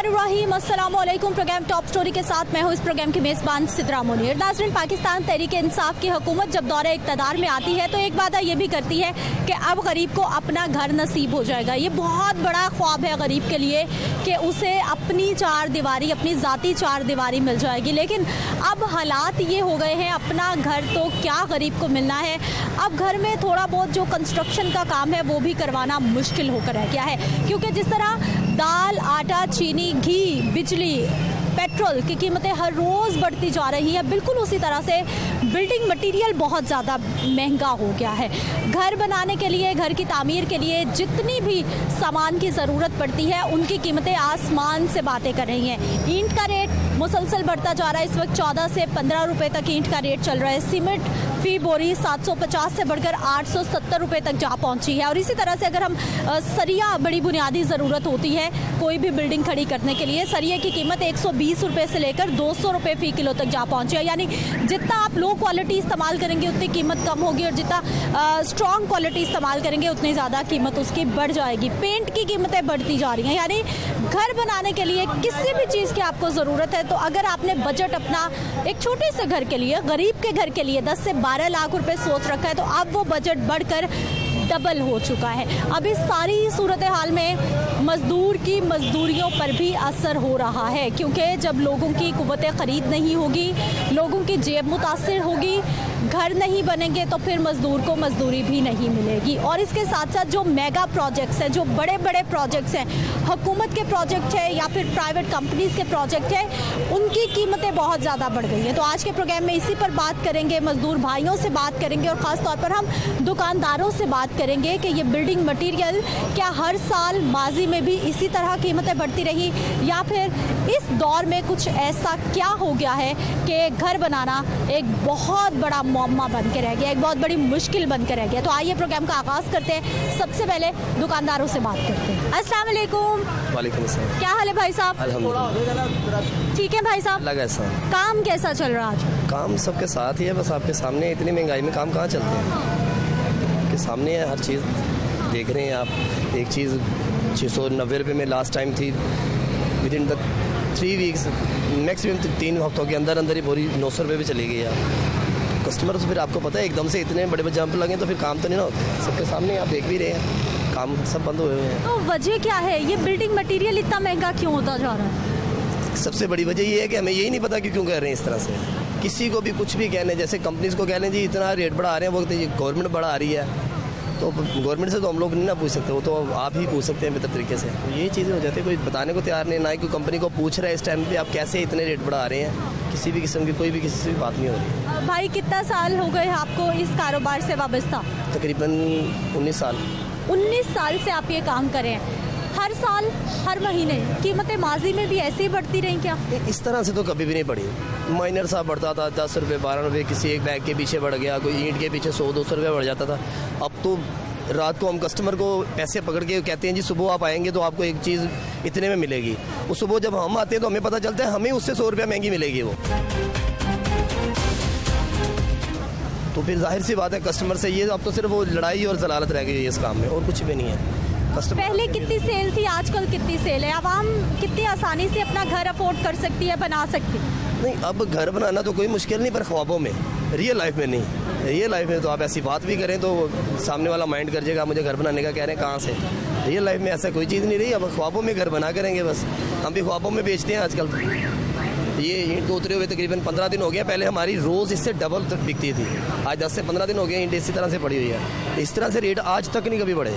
बिस्मिल्लाहिर्रहमानिर्रहीम, अस्सलामुअलैकुम। Programme top story के साथ मैं हूँ इस प्रोग्राम की मेज़बान सिद्रा मुनीर। नाज़रीन, पाकिस्तान तहरीक-ए-इंसाफ की हुकूमत जब दौरे इक़्तिदार में आती है तो एक वादा ये भी करती है कि अब गरीब को अपना घर नसीब हो जाएगा। ये बहुत बड़ा ख्वाब है गरीब के लिए कि उसे अपनी चार दीवारी, अपनी ज़ाती चार दीवारी मिल जाएगी। लेकिन अब हालात ये हो गए हैं, अपना घर तो क्या गरीब को मिलना है, अब घर में थोड़ा बहुत जो कंस्ट्रक्शन का काम है वो भी करवाना मुश्किल होकर रह गया है। क्योंकि जिस तरह दाल, आटा, चीनी, घी, बिजली, पेट्रोल की कीमतें हर रोज़ बढ़ती जा रही हैं, बिल्कुल उसी तरह से बिल्डिंग मटेरियल बहुत ज़्यादा महंगा हो गया है। घर बनाने के लिए, घर की तामीर के लिए जितनी भी सामान की ज़रूरत पड़ती है उनकी कीमतें आसमान से बातें कर रही हैं। ईंट का रेट मुसलसल बढ़ता जा रहा है। इस वक्त 14 से 15 रुपये तक ईंट का रेट चल रहा है। सीमेंट फी बोरी 750 से बढ़कर 870 रुपये तक जा पहुंची है। और इसी तरह से अगर हम सरिया, बड़ी बुनियादी ज़रूरत होती है कोई भी बिल्डिंग खड़ी करने के लिए, सरिये की कीमत 120 रुपये से लेकर 200 रुपये फ़ी किलो तक जा पहुंची है। यानी जितना आप लो क्वालिटी इस्तेमाल करेंगे उतनी कीमत कम होगी और जितना स्ट्रॉन्ग क्वालिटी इस्तेमाल करेंगे उतनी ज़्यादा कीमत उसकी बढ़ जाएगी। पेंट की कीमतें बढ़ती जा रही हैं। यानी घर बनाने के लिए किसी भी चीज़ की आपको ज़रूरत है तो अगर आपने बजट अपना एक छोटे से घर के लिए, गरीब के घर के लिए 10 से 12 लाख रुपए सोच रखा है तो अब वो बजट बढ़कर डबल हो चुका है। अब इस सारी सूरत हाल में मज़दूर की मज़दूरियों पर भी असर हो रहा है, क्योंकि जब लोगों की कुव्वत ख़रीद नहीं होगी, लोगों की जेब मुतासिर होगी, घर नहीं बनेंगे तो फिर मज़दूर को मज़दूरी भी नहीं मिलेगी। और इसके साथ साथ जो मेगा प्रोजेक्ट्स हैं, जो बड़े बड़े प्रोजेक्ट्स हैं, हुकूमत के प्रोजेक्ट है या फिर प्राइवेट कंपनीज़ के प्रोजेक्ट है, उनकी कीमतें बहुत ज़्यादा बढ़ गई हैं। तो आज के प्रोग्राम में इसी पर बात करेंगे, मज़दूर भाइयों से बात करेंगे और ख़ास तौर पर हम दुकानदारों से बात करेंगे कि ये बिल्डिंग मटीरियल क्या हर साल माजी में भी इसी तरह कीमतें बढ़ती रही या फिर इस दौर में कुछ ऐसा क्या हो गया है कि घर बनाना एक बहुत बड़ा मुअम्मा बन के रह गया, एक बहुत बड़ी मुश्किल बन के रह गया। तो आइए प्रोग्राम का आगाज़ करते हैं। सबसे पहले दुकानदारों से बात करते हैं। अस्सलाम वालेकुम। वालेकुम अस्सलाम। क्या हाल है भाई साहब? अल्हम्दुलिल्लाह ठीक है भाई साहब। लगा ऐसा काम कैसा चल रहा है आज? काम सबके साथ ही है, बस आपके सामने इतनी महंगाई में काम कहाँ चलते हैं, के सामने है हर चीज़ देख रहे हैं आप। एक चीज़ 690 रुपये में लास्ट टाइम थी, with in the 3 weeks maximum 3 हफ्तों के अंदर अंदर ही बोरी 900 रुपये पे चली गई है। कस्टमर तो फिर आपको पता है एकदम से इतने बड़े जंप लगे तो फिर काम तो नहीं ना होता। सबके सामने आप देख भी रहे हैं, काम सब बंद हुए हुए हैं। तो वजह क्या है, ये बिल्डिंग मटेरियल इतना महंगा क्यों होता जा रहा है? सबसे बड़ी वजह ये है कि हमें यही नहीं पता कि क्यों कर रहे हैं इस तरह से। किसी को भी कुछ भी कहने, जैसे कंपनीज़ को कह लें जी इतना रेट बढ़ा रहे हैं, वो गवर्नमेंट बढ़ा रही है, तो गवर्नमेंट से तो हम लोग नहीं ना पूछ सकते, वो तो आप ही पूछ सकते हैं बेहतर तरीके से। तो ये चीज़ें हो जाती है, कोई बताने को तैयार नहीं, ना ही कोई कंपनी को पूछ रहा है इस टाइम पे आप कैसे इतने रेट बढ़ा रहे हैं। किसी भी किस्म की कोई भी किसी से भी बात नहीं हो रही। भाई कितना साल हो गए आपको इस कारोबार से वाबस्ता? तकरीबन 19 साल। 19 साल से आप ये काम कर रहे हैं। हर साल, हर महीने कीमतें माजी में भी ऐसे ही बढ़ती रहीं क्या? इस तरह से तो कभी भी नहीं बढ़ी। माइनर सा बढ़ता था, 10 रुपये 12 रुपये, किसी एक बैग के पीछे बढ़ गया, कोई ईंट के पीछे 100-200 रुपये बढ़ जाता था। अब तो रात को हम कस्टमर को पैसे पकड़ के कहते हैं जी सुबह आप आएंगे तो आपको एक चीज़ इतने में मिलेगी। उस सुबह जब हम आते हैं तो हमें पता चलता है हमें उससे 100 रुपया महंगी मिलेगी वो। तो फिर जाहिर सी बात है कस्टमर से ये अब तो सिर्फ वो लड़ाई और जलालत रह गई है इस काम में, और कुछ भी नहीं है। पहले कितनी सेल थी, आजकल कितनी सेल है? आवाम कितनी आसानी से अपना घर अफोर्ड कर सकती है, बना सकती है? नहीं, अब घर बनाना तो कोई मुश्किल नहीं, पर ख्वाबों में, रियल लाइफ में नहीं। रियल लाइफ में तो आप ऐसी बात भी करें तो सामने वाला माइंड कर जाएगा मुझे घर बनाने का कह रहे हैं, कहाँ से। रियल लाइफ में ऐसा कोई चीज़ नहीं रही। अब ख्वाबों में घर बना करेंगे बस। हम भी ख्वाबों में बेचते हैं आजकल। ये ईंट उतरे हुए तकरीबन 15 दिन हो गया, पहले हमारी रोज़ इससे डबल तक बिकती थी, आज 10 से 15 दिन हो गए ईंट इसी तरह से पड़ी हुई है। इस तरह से रेट आज तक नहीं कभी बढ़े।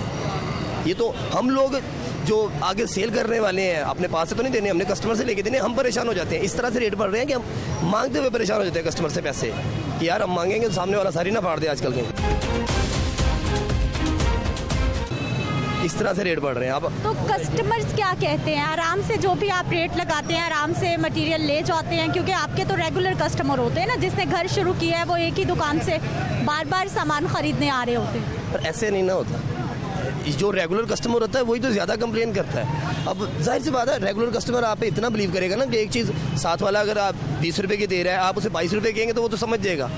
ये तो हम लोग जो आगे सेल करने वाले हैं अपने पास से तो नहीं देने, हमने कस्टमर से लेके देने, हम परेशान हो जाते हैं। इस तरह से रेट बढ़ रहे हैं कि हम मांगते हुए परेशान हो जाते हैं कस्टमर से पैसे कि यार हम मांगेंगे तो सामने वाला सारी ना फाड़ दे। आजकल के इस तरह से रेट बढ़ रहे हैं। अब तो कस्टमर्स क्या कहते हैं? आराम से जो भी आप रेट लगाते हैं आराम से मटेरियल ले जाते हैं, क्योंकि आपके तो रेगुलर कस्टमर होते हैं ना, जिसने घर शुरू किया है वो एक ही दुकान से बार बार सामान खरीदने आ रहे होते हैं। पर ऐसे नहीं ना होता। जो रेगुलर कस्टमर होता है वही तो ज़्यादा कंप्लेन करता है। अब जाहिर सी बात है रेगुलर कस्टमर आप पे इतना बिलीव करेगा ना कि एक चीज़ साथ वाला अगर आप 20 रुपये की दे रहा है, आप उसे 22 रुपये कहेंगे तो वो तो समझ जाएगा।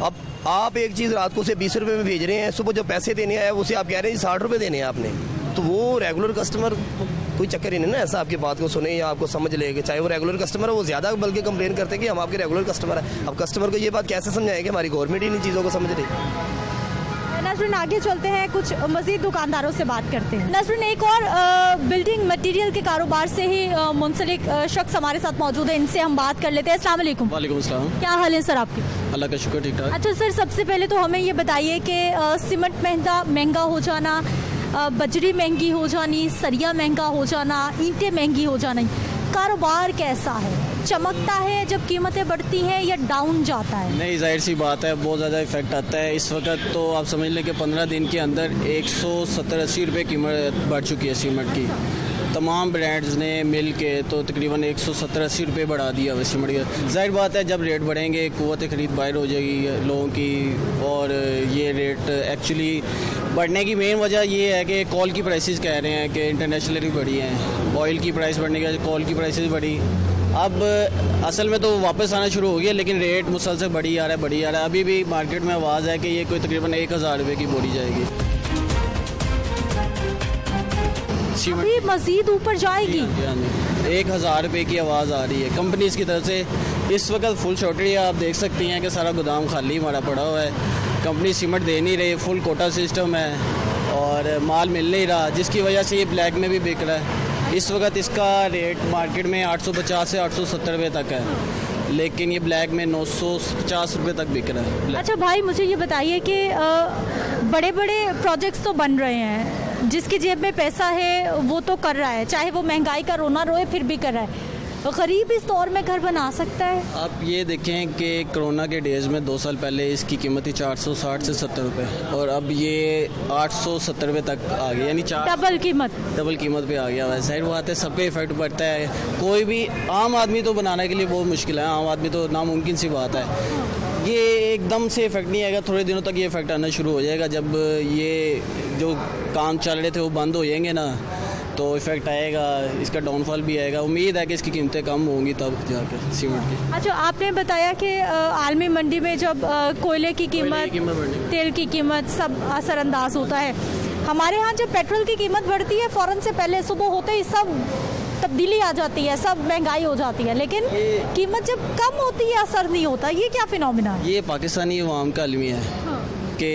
अब आप एक चीज़ रात को उसे 20 रुपये में भेज रहे हैं, सुबह जो पैसे देने आए उसे आप कह रहे हैं 60 रुपये देने हैं आपने, तो वो रेगुलर कस्टमर कोई चक्कर ही नहीं ना ऐसा आपकी बात को सुने या आपको समझ लेगा। चाहे वो रेगुलर कस्टमर है, वो ज़्यादा बल्कि कंप्लेन करते हैं कि हम आपके रेगुलर कस्टमर हैं। अब कस्टमर को ये बात कैसे समझाएं कि हमारी गवर्नमेंट ही इन चीज़ों को समझ रही। नजरिन आगे चलते हैं, कुछ मजीद दुकानदारों से बात करते हैं। नजरिन एक और बिल्डिंग मटेरियल के कारोबार से ही मुंसलिक शख्स हमारे साथ मौजूद है, इनसे हम बात कर लेते हैं। अस्सलाम वालेकुम। वालेकुम अस्सलाम। क्या हाल है सर आपके? अल्लाह का शुक्र, ठीक ठाक। अच्छा सर, सबसे पहले तो हमें ये बताइए कि सीमेंट महंगा हो जाना, बजरी महंगी हो जानी, सरिया महंगा हो जाना, ईंटें महंगी हो जाना, कारोबार कैसा है? चमकता है जब कीमतें बढ़ती हैं या डाउन जाता है? नहीं, जाहिर सी बात है, बहुत ज़्यादा इफेक्ट आता है। इस वक्त तो आप समझ लें कि 15 दिन के अंदर 170-80 रुपये कीमत बढ़ चुकी है सीमेंट की। तमाम ब्रांड्स ने मिल के तो तकरीबन 170-80 रुपये बढ़ा दिया है सीमेंट का। जाहिर बात है, जब रेट बढ़ेंगे कुव्वत खरीद बाहर हो जाएगी लोगों की, और ये रेट एक्चुअली बढ़ने की मेन वजह ये है कि कॉल की प्राइसेस कह रहे हैं कि इंटरनेशनली बढ़ी हैं। ऑयल की प्राइस बढ़ने की वजह कॉल की प्राइसेस बढ़ी। अब असल में तो वापस आना शुरू हो गया, लेकिन रेट मुसलसल बढ़ी आ रहा है। अभी भी मार्केट में आवाज़ है कि ये कोई तकरीबन 1000 रुपये की बोरी जाएगी। अभी मजीद ऊपर जाएगी? 1000 रुपये की आवाज़ आ रही है कंपनीज़ की तरफ से। इस वक्त फुल शॉर्टेज है, आप देख सकती हैं कि सारा गोदाम खाली हमारा पड़ा हुआ है। कंपनी सीमेंट दे नहीं रही, फुल कोटा सिस्टम है और माल मिल नहीं रहा, जिसकी वजह से ये ब्लैक में भी बिक रहा है। इस वक्त इसका रेट मार्केट में 850 से 870 रुपये तक है, लेकिन ये ब्लैक में 950 रुपये तक बिक रहा है। अच्छा भाई, मुझे ये बताइए कि बड़े बड़े प्रोजेक्ट्स तो बन रहे हैं, जिसकी जेब में पैसा है वो तो कर रहा है, चाहे वो महंगाई का रोना रोए फिर भी कर रहा है। गरीब इस दौर में घर बना सकता है? आप ये देखें कि कोरोना के डेज़ में 2 साल पहले इसकी कीमत थी 460 से 70 रुपये, और अब ये 870 रुपये तक आ गया, यानी डबल कीमत पे आ गया है। जाहिर बात है, सब पे इफेक्ट पड़ता है। कोई भी आम आदमी तो बनाने के लिए बहुत मुश्किल है, आम आदमी तो नामुमकिन सी बात है। ये एकदम से इफेक्ट नहीं आएगा, थोड़े दिनों तक ये इफेक्ट आना शुरू हो जाएगा। जब ये जो काम चल रहे थे वो बंद हो जाएंगे ना, तो इफेक्ट आएगा, इसका डाउनफॉल भी आएगा। उम्मीद है कि इसकी कीमतें कम होंगी तब जाकर सीमेंट की। अच्छा, आपने बताया कि आलमी मंडी में जब कोयले की कीमत, तेल की कीमत सब असरअंदाज होता है। हमारे यहाँ जब पेट्रोल की कीमत बढ़ती है, फ़ौरन से पहले सुबह होते ही सब तब्दीली आ जाती है, सब महंगाई हो जाती है, लेकिन कीमत जब कम होती है असर नहीं होता। ये क्या फिनोमिना है? ये पाकिस्तानी अवाम का अलमिया है कि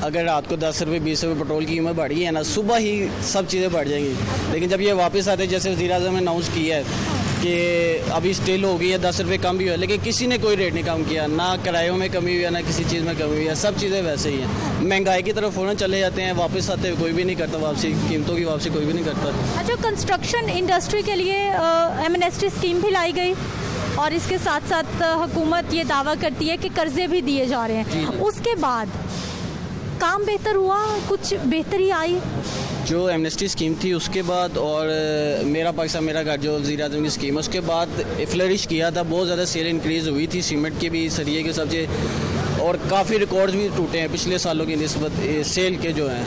अगर रात को 10 रुपये 20 रुपये पेट्रोल की कीमत बढ़ी है ना, सुबह ही सब चीज़ें बढ़ जाएंगी। लेकिन जब ये वापस आते, जैसे वज़ीर-ए-आज़म ने अनाउंस किया है कि अभी स्टिल हो गई है, 10 रुपये कम भी हुआ, लेकिन किसी ने कोई रेट नहीं कम किया, ना किरायों में कमी हुई है, ना किसी चीज़ में कमी हुई है। सब चीज़ें वैसे ही हैं। महंगाई की तरफ फ़ौरन चले जाते हैं, वापस आते हुए कोई भी नहीं करता वापसी, कीमतों की वापसी कोई भी नहीं करता। अच्छा, कंस्ट्रक्शन इंडस्ट्री के लिए एमनेस्टी स्कीम भी लाई गई, और इसके साथ साथ हुकूमत ये दावा करती है कि कर्जे भी दिए जा रहे हैं। उसके बाद काम बेहतर हुआ, कुछ बेहतरी आई? जो एमनेस्टी स्कीम थी उसके बाद, और मेरा पाकिस्तान मेरा घर जो वज़ीर-ए-आज़म की स्कीम है, उसके बाद फ्लरिश किया था, बहुत ज़्यादा सेल इंक्रीज़ हुई थी सीमेंट की भी, सरिये के सबसे, और काफ़ी रिकॉर्ड्स भी टूटे हैं पिछले सालों की निस्बत सेल के जो हैं।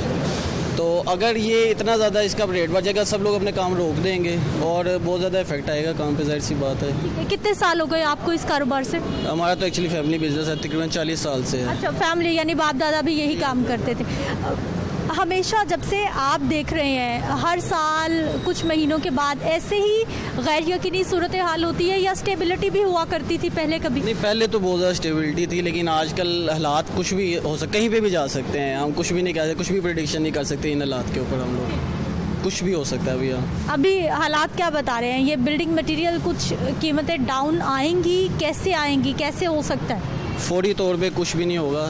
तो अगर ये इतना ज़्यादा इसका रेट बढ़ जाएगा, सब लोग अपने काम रोक देंगे और बहुत ज़्यादा इफेक्ट आएगा काम पे, जाहिर सी बात है। कितने साल हो गए आपको इस कारोबार से? हमारा तो एक्चुअली फैमिली बिजनेस है, तकरीबन 40 साल से है। अच्छा, फैमिली यानी बाप दादा भी यही काम करते थे। हमेशा जब से आप देख रहे हैं, हर साल कुछ महीनों के बाद ऐसे ही गैर यकीनी सूरत हाल होती है, या स्टेबिलिटी भी हुआ करती थी पहले कभी? नहीं, पहले तो बहुत ज़्यादा स्टेबिलिटी थी, लेकिन आजकल हालात कुछ भी हो सकते, कहीं पे भी जा सकते हैं। हम कुछ भी नहीं कह सकते, कुछ भी प्रेडिक्शन नहीं कर सकते इन हालात के ऊपर। हम लोग कुछ भी हो सकता है भैया। अभी हालात क्या बता रहे हैं? ये बिल्डिंग मटेरियल कुछ कीमतें डाउन आएंगी, कैसे आएंगी, कैसे हो सकता है? फौरी तौर पे कुछ भी नहीं होगा।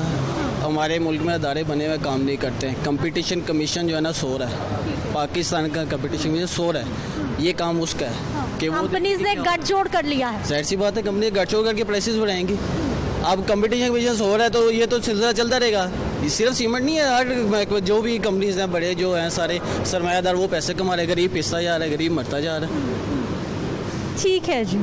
हमारे मुल्क में अदारे बने हुए काम नहीं करते हैं। कंपटीशन कमीशन जो है ना, सो रहा है, पाकिस्तान का कंपटीशन कमीशन सो रहा है। ये काम उसका है कि वो कंपनीज ने गठजोड़ कर लिया है। जाहिर सी बात है, कंपनी गठजोड़ करके प्राइसेस बढ़ाएंगी। अब कंपटीशन कमीशन हो रहा है तो ये तो सिलसिला चलता रहेगा। सिर्फ सीमेंट नहीं है, हर जो भी कंपनीज हैं बड़े जो हैं सारे सरमायादार, वो पैसे कमा रहे, गरीब पिसता जा रहा है, गरीब मरता जा रहा है। ठीक है जी।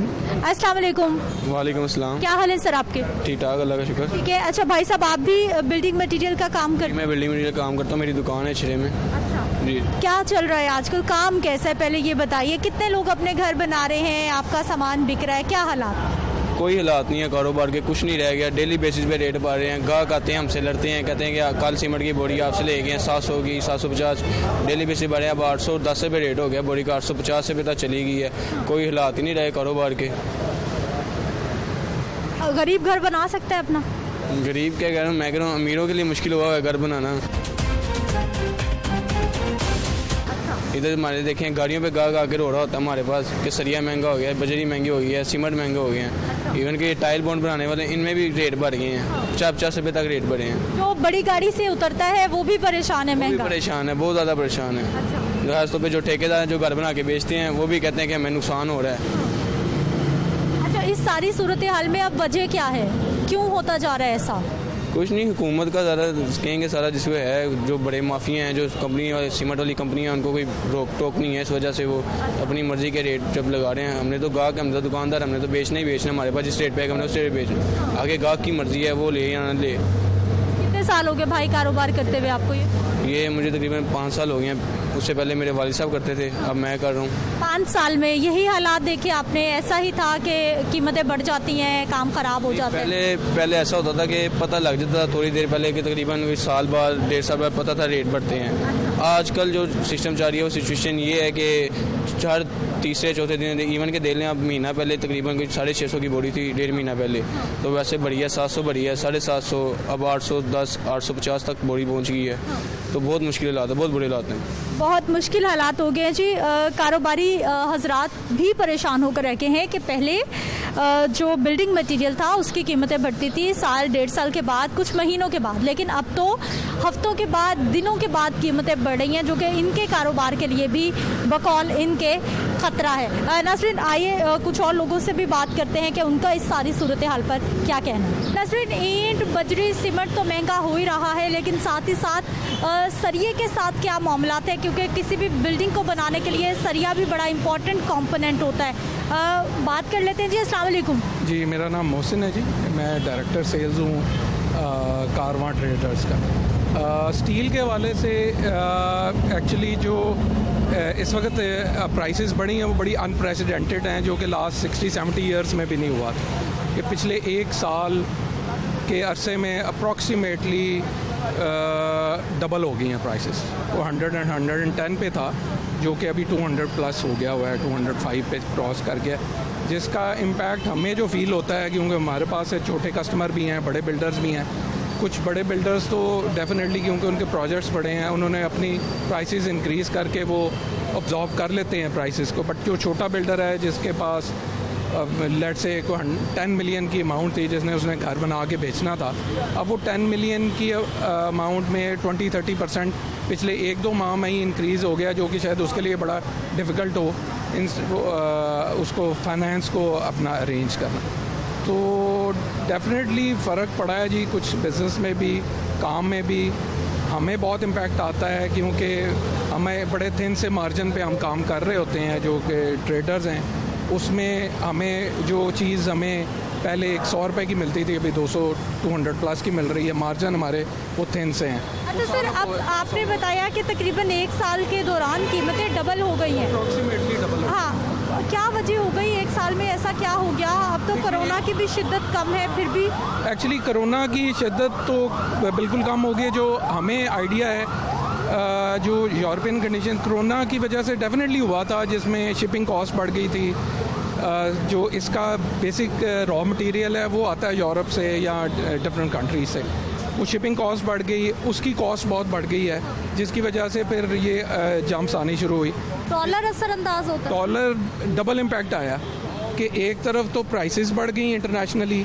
अस्सलाम वालेकुम। वालेकुम अस्सलाम। क्या हाल है सर आपके? ठीक ठाक, अल्लाह का शुक्र। ठीक है। अच्छा भाई साहब, आप भी बिल्डिंग मटेरियल का काम करते हैं? मैं बिल्डिंग मटेरियल काम करता हूँ, मेरी दुकान है छिरे में। अच्छा जी। क्या चल रहा है आजकल, काम कैसा है? पहले ये बताइए, कितने लोग अपने घर बना रहे हैं, आपका सामान बिक रहा है, क्या हालात? कोई हालात नहीं है कारोबार के, कुछ नहीं रह गया। डेली बेसिस पे रेट बढ़ रहे हैं, गाहक आते हैं हमसे लड़ते हैं, कहते हैं कि कल सीमेंट की बोरी आपसे ले गए हैं 700 की 750, डेली बेसिस बढ़े। अब 810 रुपये रेट हो गया बोरी का, 850 रुपये तक चली गई है। कोई हालात ही नहीं रहे कारोबार के। गरीब घर बना सकता है अपना? गरीब क्या कह रहा हूँ, मैं कह रहा हूँ अमीरों के लिए मुश्किल हुआ है घर बनाना। इधर हमारे देखें गाड़ियों पे गाहक आकर रो रहा होता है हमारे पास कि सरिया महंगा हो गया है, बजरी महंगी हो गई है, सीमेंट महंगे हो गए हैं। इवन कि टाइल बॉन्ड बनाने वाले इनमें भी रेट बढ़ गए हैं, 50 रुपये तक रेट बढ़े हैं। जो बड़ी गाड़ी से उतरता है वो भी परेशान है, वो भी महंगा परेशान है, बहुत ज़्यादा परेशान है। खास तौर पे जो ठेकेदार हैं जो घर बना के बेचते हैं वो भी कहते हैं कि हमें नुकसान हो रहा है। अच्छा, इस सारी सूरत हाल में अब वजह क्या है, क्यों होता जा रहा है ऐसा? कुछ नहीं, हुकूमत का ज़्यादा कहेंगे सारा जिसमें है, जो बड़े माफिया हैं, जो कंपनी और सीमेंट वाली कंपनियां, उनको कोई रोक टोक नहीं है। इस वजह से वो अपनी मर्जी के रेट जब लगा रहे हैं। हमने तो गाहक, हम तो दुकानदार, हमने तो बेचना ही बेचना, हमारे पास जिस रेट पे हमने उस रेट बेचना। आगे गाहक की मर्जी है, वो ले या ना ले। कितने साल हो गए भाई कारोबार करते हुए आपको? ये मुझे तकरीबन 5 साल हो गए हैं। उससे पहले मेरे वालिद साहब करते थे, अब मैं कर रहा हूँ। 5 साल में यही हालात देखे आपने? ऐसा ही था कि कीमतें बढ़ जाती हैं, काम खराब हो जाता है? पहले ऐसा होता था कि पता लग जाता था थोड़ी देर पहले कि तकरीबन साल बाद 1.5 साल बाद पता था रेट बढ़ते हैं। आजकल जो सिस्टम चल रही है वो सिचुएशन ये है कि हर तीसरे चौथे दिन, इवन के देख लें, अब महीना पहले तकरीबन 650 की बोरी थी, 1.5 महीना पहले, तो वैसे बढ़ी है 700 बढ़ी है, 750, अब 810 850 तक बोरी पहुंच गई है। तो बहुत मुश्किल हालात है, बहुत बुरे हालात हैं, बहुत मुश्किल हालात हो गए हैं जी। कारोबारी हजरात भी परेशान होकर रखे हैं कि पहले जो बिल्डिंग मटेरियल था उसकी कीमतें बढ़ती थी साल 1.5 साल के बाद, कुछ महीनों के बाद, लेकिन अब तो हफ्तों के बाद, दिनों के बाद कीमतें बढ़ रही हैं, जो कि इनके कारोबार के लिए भी बकौल इनके खतरा है। नसरीन, आइए कुछ और लोगों से भी बात करते हैं कि उनका इस सारी सूरत हाल पर क्या कहना है। नसरीन, ईंट बजरी सीमेंट तो महंगा हो ही रहा है, लेकिन साथ ही साथ सरिये के साथ क्या मामलात है, क्योंकि किसी भी बिल्डिंग को बनाने के लिए सरिया भी बड़ा इंपॉर्टेंट कंपोनेंट होता है। बात कर लेते हैं जी। अस्सलाम वालेकुम जी, मेरा नाम मोहसिन है जी, मैं डायरेक्टर सेल्स हूँ कारवां ट्रेडर्स का। स्टील के हवाले से एक्चुअली जो इस वक्त प्राइसेस बढ़ी हैं वो बड़ी अनप्रेसिडेंटेड हैं, जो कि लास्ट 60-70 ईयर्स में भी नहीं हुआ था। कि पिछले 1 साल के अरसे में अप्रॉक्सीमेटली डबल हो गई हैं प्राइसेस। वो 100 और 110 पे था, जो कि अभी 200 प्लस हो गया हुआ है, 205 पे क्रॉस कर गया, जिसका इम्पैक्ट हमें जो फील होता है, क्योंकि हमारे पास छोटे कस्टमर भी हैं, बड़े बिल्डर्स भी हैं। कुछ बड़े बिल्डर्स तो डेफिनेटली, क्योंकि उनके प्रोजेक्ट्स बड़े हैं, उन्होंने अपनी प्राइसेस इंक्रीज़ करके वो ऑब्जॉर्व कर लेते हैं प्राइसेस को। बट जो छोटा बिल्डर है जिसके पास लेट से 10 मिलियन की अमाउंट थी, जिसने उसने घर बना के बेचना था, अब वो 10 मिलियन की अमाउंट में 20-30% पिछले 1-2 माह में ही इंक्रीज़ हो गया, जो कि शायद उसके लिए बड़ा डिफ़िकल्ट हो उसको फाइनेंस को अपना अरेंज करना। तो डेफिनेटली फ़र्क पड़ा है जी, कुछ बिज़नेस में भी, काम में भी हमें बहुत इम्पैक्ट आता है, क्योंकि हमें बड़े थिन से मार्जिन पे हम काम कर रहे होते हैं, जो कि ट्रेडर्स हैं। उसमें हमें जो चीज़ हमें पहले 100 रुपये की मिलती थी, अभी 200-200 प्लस की मिल रही है। मार्जिन हमारे वो थिन से हैं। अच्छा सर, अब आपने बताया कि तकरीबन 1 साल के दौरान कीमतें डबल हो गई हैं। Approximately double. हाँ, क्या वजह हो गई 1 साल में, ऐसा क्या हो गया? अब तो कोरोना की भी शिद्दत कम है, फिर भी एक्चुअली कोरोना की शिद्दत तो बिल्कुल कम हो गई। जो हमें आइडिया है, जो यूरोपियन कंडीशन कोरोना की वजह से डेफिनेटली हुआ था, जिसमें शिपिंग कॉस्ट बढ़ गई थी। जो इसका बेसिक रॉ मटेरियल है वो आता है यूरोप से या डिफरेंट कंट्रीज से, वो शिपिंग कॉस्ट बढ़ गई, उसकी कॉस्ट बहुत बढ़ गई है, जिसकी वजह से फिर ये जंप्स आनी शुरू हुई। डॉलर असरअंदाज होता है। डॉलर डबल इम्पैक्ट आया कि एक तरफ तो प्राइसेस बढ़ गई इंटरनेशनली,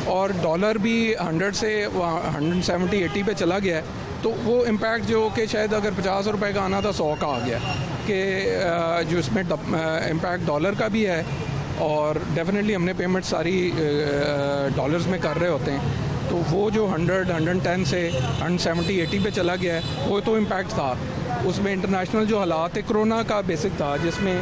और डॉलर भी 100 से 170-80 पे चला गया है। तो वो इम्पैक्ट जो कि शायद अगर 50 रुपए का आना था 100 का आ गया, कि जो इसमें इम्पैक्ट डॉलर का भी है, और डेफिनेटली हमने पेमेंट सारी डॉलर्स में कर रहे होते हैं। तो वो जो 100, 110 से 170, 80 पे चला गया है, वो तो इम्पैक्ट था। उसमें इंटरनेशनल जो हालात है कोरोना का बेसिक था, जिसमें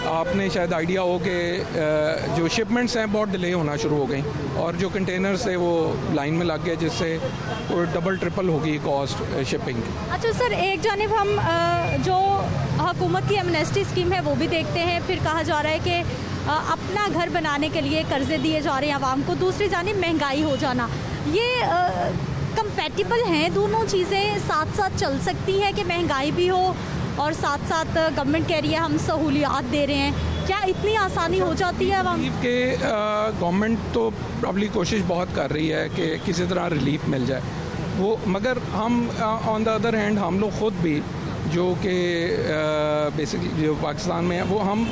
आपने शायद आइडिया हो कि जो शिपमेंट्स हैं बहुत डिले होना शुरू हो गई, और जो कंटेनर्स थे वो लाइन में लग गए, जिससे वो डबल ट्रिपल होगी कॉस्ट शिपिंग की। अच्छा सर, एक जानिब हम जो हुकूमत की एमनेस्टी स्कीम है वो भी देखते हैं, फिर कहा जा रहा है कि अपना घर बनाने के लिए कर्जे दिए जा रहे हैं आवाम को, दूसरी जानिब महंगाई हो जाना, ये कंपैटिबल हैं दोनों चीज़ें, साथ साथ चल सकती है कि महंगाई भी हो और साथ साथ गवर्नमेंट कह रही है हम सहूलियात दे रहे हैं, क्या इतनी आसानी हो जाती है आवाम कि गवर्नमेंट तो प्रॉब्ली कोशिश बहुत कर रही है कि किसी तरह रिलीफ मिल जाए वो, मगर हम ऑन द अदर हैंड हम लोग ख़ुद भी जो कि बेसिकली जो पाकिस्तान में है वो हम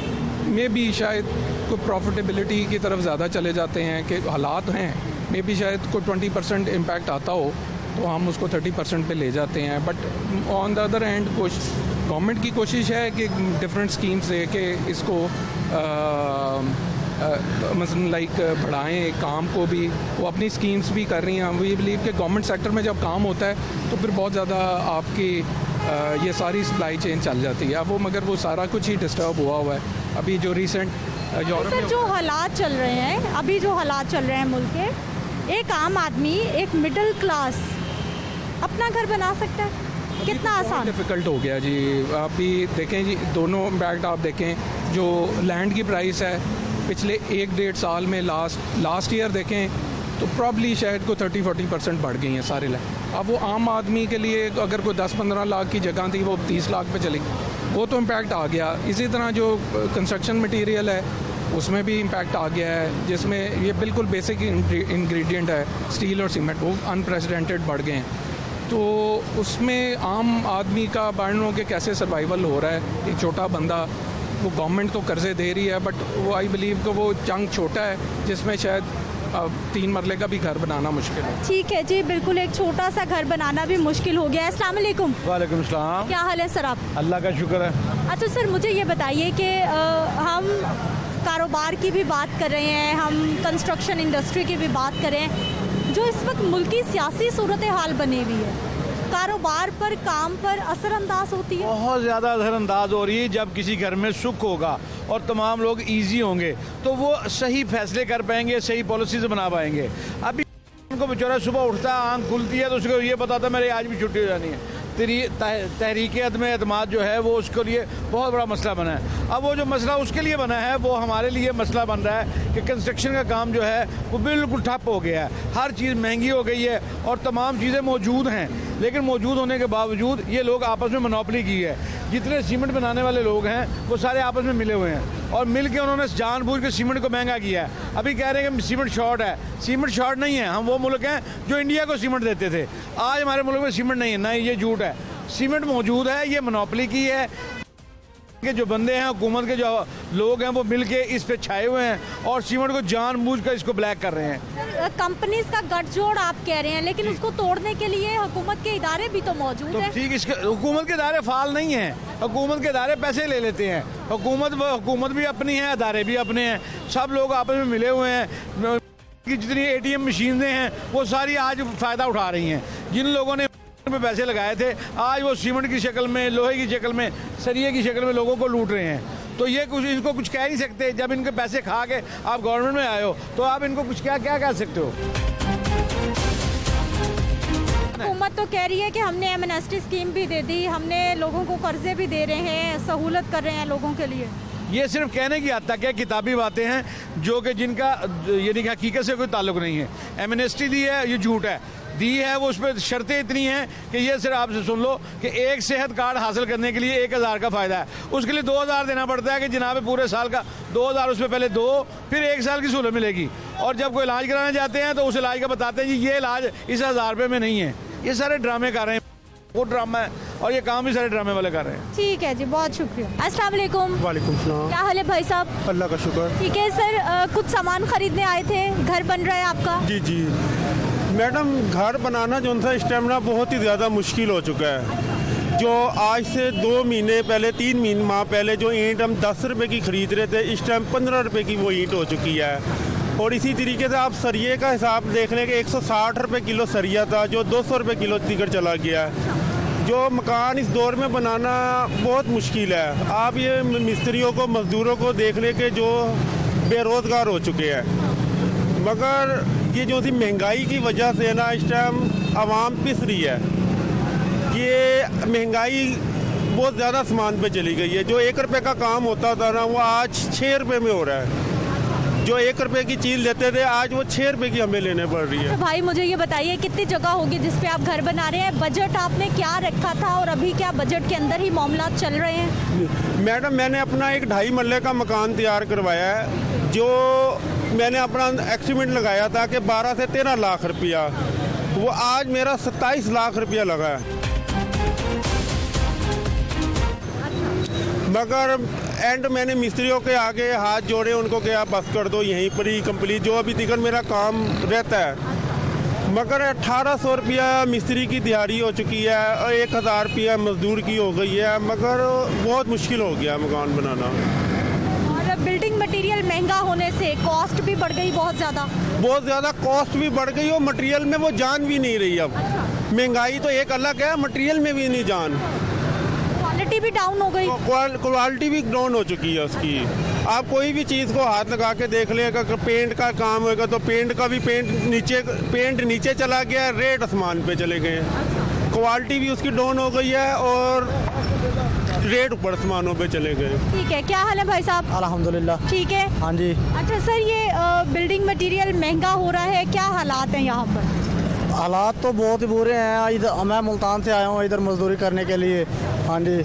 में भी शायद कोई प्रॉफिटेबिलिटी की तरफ ज़्यादा चले जाते हैं कि हालात हैं, मे भी शायद कोई 20% इम्पैक्ट आता हो तो हम उसको 30% पे ले जाते हैं। But on the other hand government की कोशिश है कि डिफरेंट स्कीम्स दे के इसको मसलन लाइक बढ़ाएं काम को भी, वो अपनी स्कीम्स भी कर रही हैं। वी बिलीव कि गवर्नमेंट सेक्टर में जब काम होता है तो फिर बहुत ज़्यादा आपकी ये सारी सप्लाई चेन चल जाती है वो, मगर वो सारा कुछ ही डिस्टर्ब हुआ है। अभी जो रिसेंट यूरोप में जो हालात चल रहे हैं, अभी जो हालात चल रहे हैं मुल्क के, एक आम आदमी, एक मिडिल क्लास अपना घर बना सकता है? कितना आसान डिफ़िकल्ट हो गया जी। अभी देखें जी, दोनों इम्पैक्ट आप देखें, जो लैंड की प्राइस है पिछले 1-1.5 साल में लास्ट ईयर देखें तो प्रॉब्ली शायद को 30-40% बढ़ गई हैं सारे लैंड। अब वो आम आदमी के लिए अगर कोई 10-15 लाख की जगह थी वो 30 लाख पे चली, वो तो इम्पैक्ट आ गया। इसी तरह जो कंस्ट्रक्शन मटेरियल है उसमें भी इम्पैक्ट आ गया है, जिसमें ये बिल्कुल बेसिक इंग्रेडिएंट है स्टील और सीमेंट, वो अनप्रेसिडेंटेड बढ़ गए हैं। तो उसमें आम आदमी का बाइनों के कैसे सर्वाइवल हो रहा है, एक छोटा बंदा, वो गवर्नमेंट तो कर्जे दे रही है बट वो आई बिलीव कि वो चंक छोटा है जिसमें शायद 3 मरले का भी घर बनाना मुश्किल है। ठीक है जी, बिल्कुल एक छोटा सा घर बनाना भी मुश्किल हो गया है। अस्सलाम वालेकुम। वालेकुम सलाम। क्या हाल है सर आप? अल्लाह का शुक्र है। अच्छा सर, मुझे ये बताइए कि हम कारोबार की भी बात कर रहे हैं, हम कंस्ट्रक्शन इंडस्ट्री की भी बात कर रहे हैं, जो इस वक्त मुल्क की सियासी सूरत हाल बनी हुई है, कारोबार पर, काम पर असरअंदाज होती है? बहुत ज़्यादा असरअंदाज हो रही है। जब किसी घर में सुख होगा और तमाम लोग इजी होंगे तो वो सही फैसले कर पाएंगे, सही पॉलिसीज बना पाएंगे। अभी उनको बेचारा सुबह उठता है, आँख खुलती है तो उसको ये बताता है मेरी आज भी छुट्टी हो जानी है। तहरीक अदम एतमाद जो है वो उसके लिए बहुत बड़ा मसला बना है। अब वो जो मसला उसके लिए बना है वो हमारे लिए मसला बन रहा है कि कंस्ट्रक्शन का काम जो है वो बिल्कुल ठप हो गया है। हर चीज़ महंगी हो गई है और तमाम चीज़ें मौजूद हैं, लेकिन मौजूद होने के बावजूद ये लोग आपस में मोनोपोली की है। जितने सीमेंट बनाने वाले लोग हैं वो सारे आपस में मिले हुए हैं और मिल के उन्होंने जानबूझ के सीमेंट को महंगा किया है। अभी कह रहे हैं कि सीमेंट शॉर्ट है, सीमेंट शॉर्ट नहीं है। हम वो मुल्क हैं जो इंडिया को सीमेंट देते थे, आज हमारे मुल्क में सीमेंट नहीं है। ना, ये झूठ है, सीमेंट मौजूद है, ये मोनोपोली की है कि जो बंदे हैं, हुकूमत के जो लोग हैं वो मिल के इस पे छाए हुए हैं और सीमेंट को जानबूझ कर इसको ब्लैक कर रहे हैं। कंपनीज का गठजोड़ आप कह रहे हैं, लेकिन उसको तोड़ने के लिए हुकूमत के इदारे भी तो मौजूद हैं। ठीक, इसके हुकूमत के इदारे फाल नहीं हैं, हुकूमत के इदारे पैसे ले लेते हैं। हुकूमत भी अपनी है, इदारे भी अपने हैं, सब लोग आपस में मिले हुए हैं। कि जितनी ATM मशीनें हैं वो सारी आज फ़ायदा उठा रही हैं। जिन लोगों ने में पैसे लगाए थे आज वो सीमेंट की शक्ल में, लोहे की शक्ल में, सरिये की शक्ल में लोगों को लूट रहे हैं। तो ये कुछ इनको कुछ कह नहीं सकते। जब इनके पैसे खा के आप गवर्नमेंट में आए हो तो आप इनको कुछ क्या कह सकते हो? हुकूमत तो कह रही है कि हमने एमनेस्टी स्कीम भी दे दी, हमने लोगों को कर्जे भी दे रहे हैं, सहूलत कर रहे हैं लोगों के लिए। ये सिर्फ कहने की हद तक है, किताबी बातें हैं जो कि जिनका यानी कि हकीकत से कोई ताल्लुक नहीं है। एमनेस्टी दी है, ये झूठ है। दी है वो, उस पर शर्तें इतनी हैं कि ये सिर्फ आपसे सुन लो कि एक सेहत कार्ड हासिल करने के लिए 1000 का फ़ायदा है, उसके लिए 2000 देना पड़ता है कि जनाब पूरे साल का 2000 उसमें पहले दो, फिर 1 साल की सहूलत मिलेगी। और जब कोई इलाज कराने जाते हैं तो उस इलाज का बताते हैं जी ये इलाज इस 1000 रुपये में नहीं है। ये सारे ड्रामे कर रहे हैं, वो ड्रामा है और ये काम भी सारे ड्रामे वाले कर रहे हैं। ठीक है जी, बहुत शुक्रिया। अस्सलाम वालेकुम। वालेकुम सलाम। क्या हाल है भाई साहब? अल्लाह का शुक्र। ठीक है सर, कुछ सामान खरीदने आए थे, घर बन रहा है आपका? जी जी मैडम, घर बनाना जो था इस टाइम ना बहुत ही ज़्यादा मुश्किल हो चुका है। जो आज से 2 महीने पहले, 3 माह पहले जो ईंट हम 10 रुपये की खरीद रहे थे, इस टाइम 15 रुपये की वो ईंट हो चुकी है। और इसी तरीके से आप सरिये का हिसाब देख लें कि 160 रुपये किलो सरिया था जो 200 रुपये किलो तिकर चला गया है। जो मकान इस दौर में बनाना बहुत मुश्किल है। आप ये मिस्त्रियों को, मज़दूरों को देख लें कि जो बेरोज़गार हो चुके हैं। मगर ये जो थी महंगाई की वजह से ना इस टाइम आवाम पिस रही है। ये महंगाई बहुत ज़्यादा आसमान पे चली गई है। जो 1 रुपए का काम होता था ना, वो आज 6 रुपए में हो रहा है। जो 1 रुपए की चीज़ लेते थे, आज वो 6 रुपए की हमें लेने पड़ रही है। तो भाई मुझे ये बताइए, कितनी जगह होगी जिस पे आप घर बना रहे हैं? बजट आपने क्या रखा था और अभी क्या बजट के अंदर ही मामला चल रहे हैं? मैडम, मैंने अपना एक 2.5 मरले का मकान तैयार करवाया है, जो मैंने अपना एस्टीमेट लगाया था कि 12 से 13 लाख रुपया, वो आज मेरा 27 लाख रुपया लगा है। मगर एंड मैंने मिस्त्रियों के आगे हाथ जोड़े, उनको कहा बस कर दो, यहीं पर ही कंप्लीट जो अभी तक मेरा काम रहता है। मगर 1800 रुपया मिस्त्री की दिहाड़ी हो चुकी है और 1000 रुपया मजदूर की हो गई है। मगर बहुत मुश्किल हो गया मकान बनाना। और बिल्डिंग मटेरियल महंगा होने से कॉस्ट भी बढ़ गई बहुत ज़्यादा। बहुत ज़्यादा कॉस्ट भी बढ़ गई और मटेरियल में वो जान भी नहीं रही। अब महंगाई तो एक अलग है, मटेरियल में भी नहीं जान। क्वालिटी भी डाउन हो गई। क्वालिटी भी डाउन हो चुकी है उसकी। आप कोई भी चीज़ को हाथ लगा के देख ले, अगर पेंट का काम होगा तो पेंट का भी पेंट नीचे चला गया है, रेट आसमान पे चले गए हैं। क्वालिटी भी उसकी डाउन हो गई है और रेट ऊपर आसमानों पे चले गए। ठीक है, क्या हाल है भाई साहब? अल्हम्दुलिल्लाह ठीक है। हाँ जी। अच्छा सर, ये बिल्डिंग मटेरियल महंगा हो रहा है, क्या हालात हैं यहाँ पर? हालात तो बहुत ही बुरे हैं। इधर मैं मुल्तान से आया हूँ इधर मजदूरी करने के लिए। हाँ जी,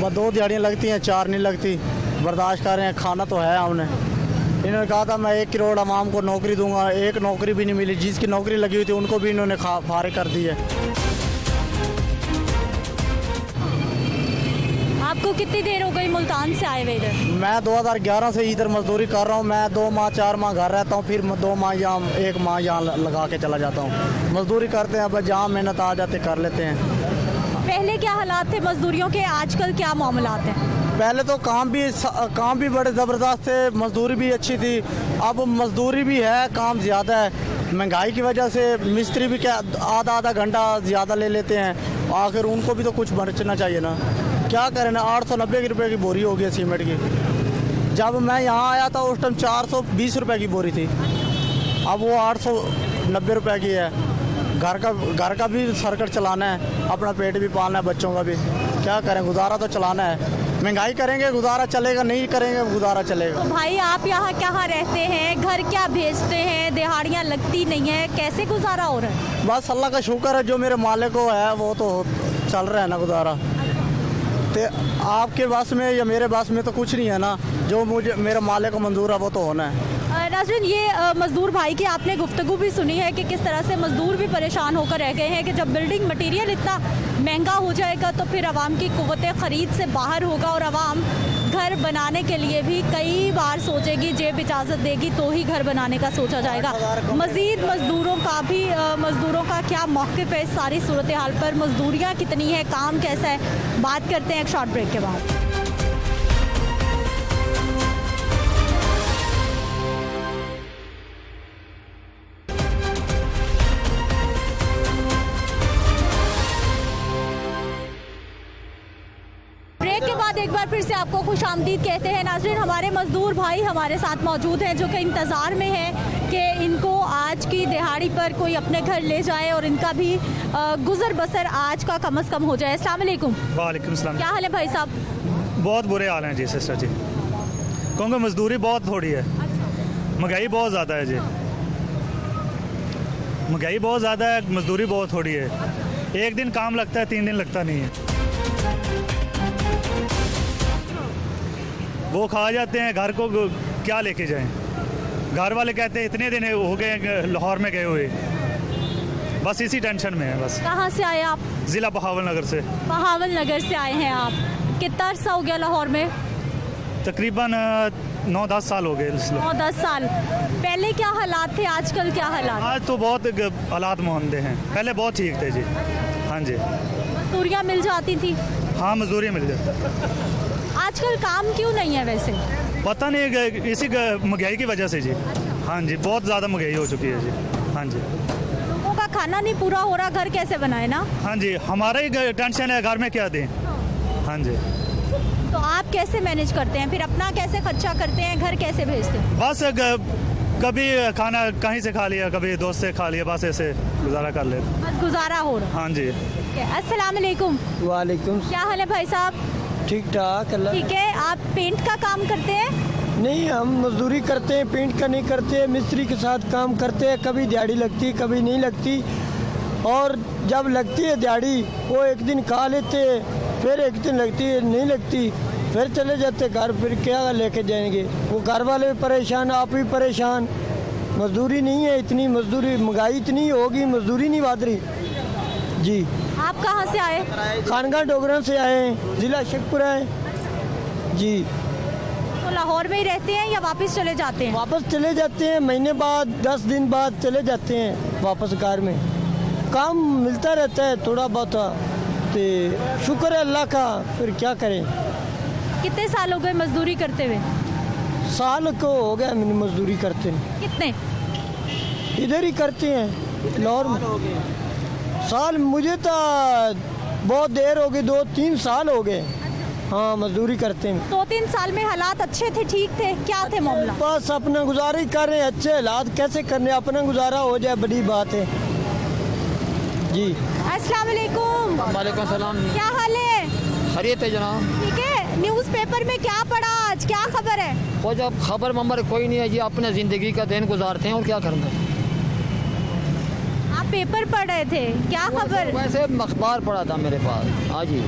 बस 2 दिहाड़ियाँ लगती हैं, 4 नहीं लगती। बर्दाश्त कर रहे हैं, खाना तो है हमने। इन्होंने कहा था मैं 1 करोड़ आवाम को नौकरी दूंगा, एक नौकरी भी नहीं मिली। जिसकी नौकरी लगी हुई थी उनको भी इन्होंने फारिग कर दी है। आपको कितनी देर हो गई मुल्तान से आए हुए इधर? मैं 2011 से इधर मजदूरी कर रहा हूँ। मैं 2 माह 4 माह घर रहता हूँ, फिर 2 माह यहाँ 1 माह यहाँ लगा के चला जाता हूँ। मजदूरी करते हैं, बस जहाँ मेहनत आ जाते कर लेते हैं। पहले क्या हालात थे मजदूरियों के, आजकल क्या मामलात हैं? पहले तो काम भी बड़े ज़बरदस्त थे, मजदूरी भी अच्छी थी। अब मजदूरी भी है, काम ज़्यादा है। महंगाई की वजह से मिस्त्री भी क्या आधा घंटा ज़्यादा ले लेते हैं। आखिर उनको भी तो कुछ बचना चाहिए ना। क्या करें ना, 890 रुपये की बोरी हो गई सीमेंट की। जब मैं यहाँ आया था उस टाइम 420 रुपये की बोरी थी, अब वो 890 रुपये की है। घर का भी सर्कट चलाना है, अपना पेट भी पालना है, बच्चों का भी। क्या करें, गुजारा तो चलाना है। महंगाई करेंगे गुजारा चलेगा, नहीं करेंगे गुजारा चलेगा। तो भाई आप यहाँ कहाँ रहते हैं, घर क्या भेजते हैं, दिहाड़ियाँ लगती नहीं है, कैसे गुजारा हो रहा है? बस अल्लाह का शुक्र है, जो मेरे मालिक को है वो तो चल रहा है ना गुजारा। तो आपके बस में या मेरे बस में तो कुछ नहीं है ना, जो मुझे मेरे मालिक को मंजूर है वो तो होना है। नाज़रीन, ये मज़दूर भाई की आपने गुफ्तगू भी सुनी है कि किस तरह से मज़दूर भी परेशान होकर रह गए हैं कि जब बिल्डिंग मटेरियल इतना महंगा हो जाएगा तो फिर आवाम की क़ुव्वत ख़रीद से बाहर होगा और आवाम घर बनाने के लिए भी कई बार सोचेगी, जेब इजाज़त देगी तो ही घर बनाने का सोचा जाएगा। मज़ीद मज़दूरों का क्या मौक़िफ़ है इस सारी सूरत हाल पर? मज़दूरियाँ कितनी है, काम कैसा है? बात करते हैं एक शॉर्ट ब्रेक के बाद। एक बार फिर से आपको खुश आमदीद कहते हैं। नाज़रीन, हमारे मजदूर भाई हमारे साथ मौजूद हैं जो कि इंतज़ार में हैं कि इनको आज की दिहाड़ी पर कोई अपने घर ले जाए और इनका भी गुजर बसर आज का कम से कम हो जाए। अस्सलाम वालेकुम। वालेकुम सलाम। क्या हाल है भाई साहब? बहुत बुरे हाल हैं जी सिस्टर जी, क्योंकि मजदूरी बहुत थोड़ी है। महंगाई बहुत ज़्यादा है जी, महंगाई बहुत ज़्यादा है, मजदूरी बहुत थोड़ी है। 1 दिन काम लगता है, 3 दिन लगता नहीं है। वो खा जाते हैं, घर को क्या लेके जाएं? घर वाले कहते हैं इतने दिन हो गए लाहौर में गए हुए, बस इसी टेंशन में है। बस। कहाँ से आए आप? ज़िला बहावल नगर से। बहावल नगर से आए हैं आप। कितना अर्सा हो गया लाहौर में? तकरीबन 9-10 साल हो गए। 9-10 साल। पहले क्या हालात थे, आजकल क्या हालात? आज तो बहुत हालात मंदे हैं, पहले बहुत ठीक थे जी। हाँ जी। मजदूरियाँ मिल जाती थी? हाँ, मजदूरी मिल जाती। आजकल काम क्यों नहीं है वैसे? पता नहीं, इसी महंगाई की वजह से जी। हाँ जी, बहुत ज़्यादा महंगाई हो चुकी है जी। हाँ जी, लोगों का खाना नहीं पूरा हो रहा, घर कैसे बनाए ना? हाँ जी, हमारा ही टेंशन है, घर में क्या दें। हाँ जी। तो आप कैसे मैनेज करते हैं फिर, अपना कैसे खर्चा करते हैं, घर कैसे भेजते हैं? बस कभी खाना कहीं से खा लिया, कभी दोस्त से खा लिया, बस ऐसे गुजारा कर लेते। बस गुजारा हो रहा। हाँ जी। अस्सलाम वालेकुम। वालेकुम। क्या हाल है भाई साहब? ठीक ठाक अल्लाह। ठीक है, आप पेंट का काम करते हैं? नहीं, हम मजदूरी करते हैं, पेंट का नहीं करते, मिस्त्री के साथ काम करते हैं। कभी दिहाड़ी लगती, कभी नहीं लगती, और जब लगती है दिहाड़ी वो एक दिन खा लेते हैं, फिर एक दिन लगती है, नहीं लगती फिर चले जाते घर। फिर क्या लेके जाएंगे? वो घर वाले भी परेशान, आप भी परेशान। मजदूरी नहीं है इतनी, मजदूरी महंगाई इतनी होगी, मजदूरी नहीं बढ़ रही जी। आप कहाँ से आए? खानगा डोगरा से आए हैं, ज़िला शेखपुरा है जी। तो लाहौर में ही रहते हैं या वापस चले जाते हैं? वापस चले जाते हैं, महीने बाद 10 दिन बाद चले जाते हैं वापस घर में। काम मिलता रहता है थोड़ा बहुत, तो शुक्र है अल्लाह का। फिर क्या करें? कितने साल हो गए मजदूरी करते हुए? साल को हो गया मैंने मजदूरी करते हैं। कितने? इधर ही करते हैं लाहौर में। साल मुझे तो बहुत देर हो गई, 2-3 साल हो गए। हाँ, मजदूरी करते हैं। 2-3 साल में हालात अच्छे थे, ठीक थे, क्या थे मामला? बस अपना गुजारा ही कर रहे हैं। अच्छे हालात कैसे करने, अपना गुजारा हो जाए बड़ी बात है जी। अस्सलाम वालेकुम। वालेकुम सलाम। क्या हाल है? खैरियत है जनाब। ठीक है, न्यूज़पेपर में क्या पढ़ा आज, क्या खबर है? वो जब खबर मम्बर कोई नहीं है जी, अपने ज़िंदगी का दिन गुजारते हैं और क्या करना है। आप पेपर पढ़ रहे थे, क्या खबर? वैसे अखबार पढ़ा था मेरे पास। हाँ जी,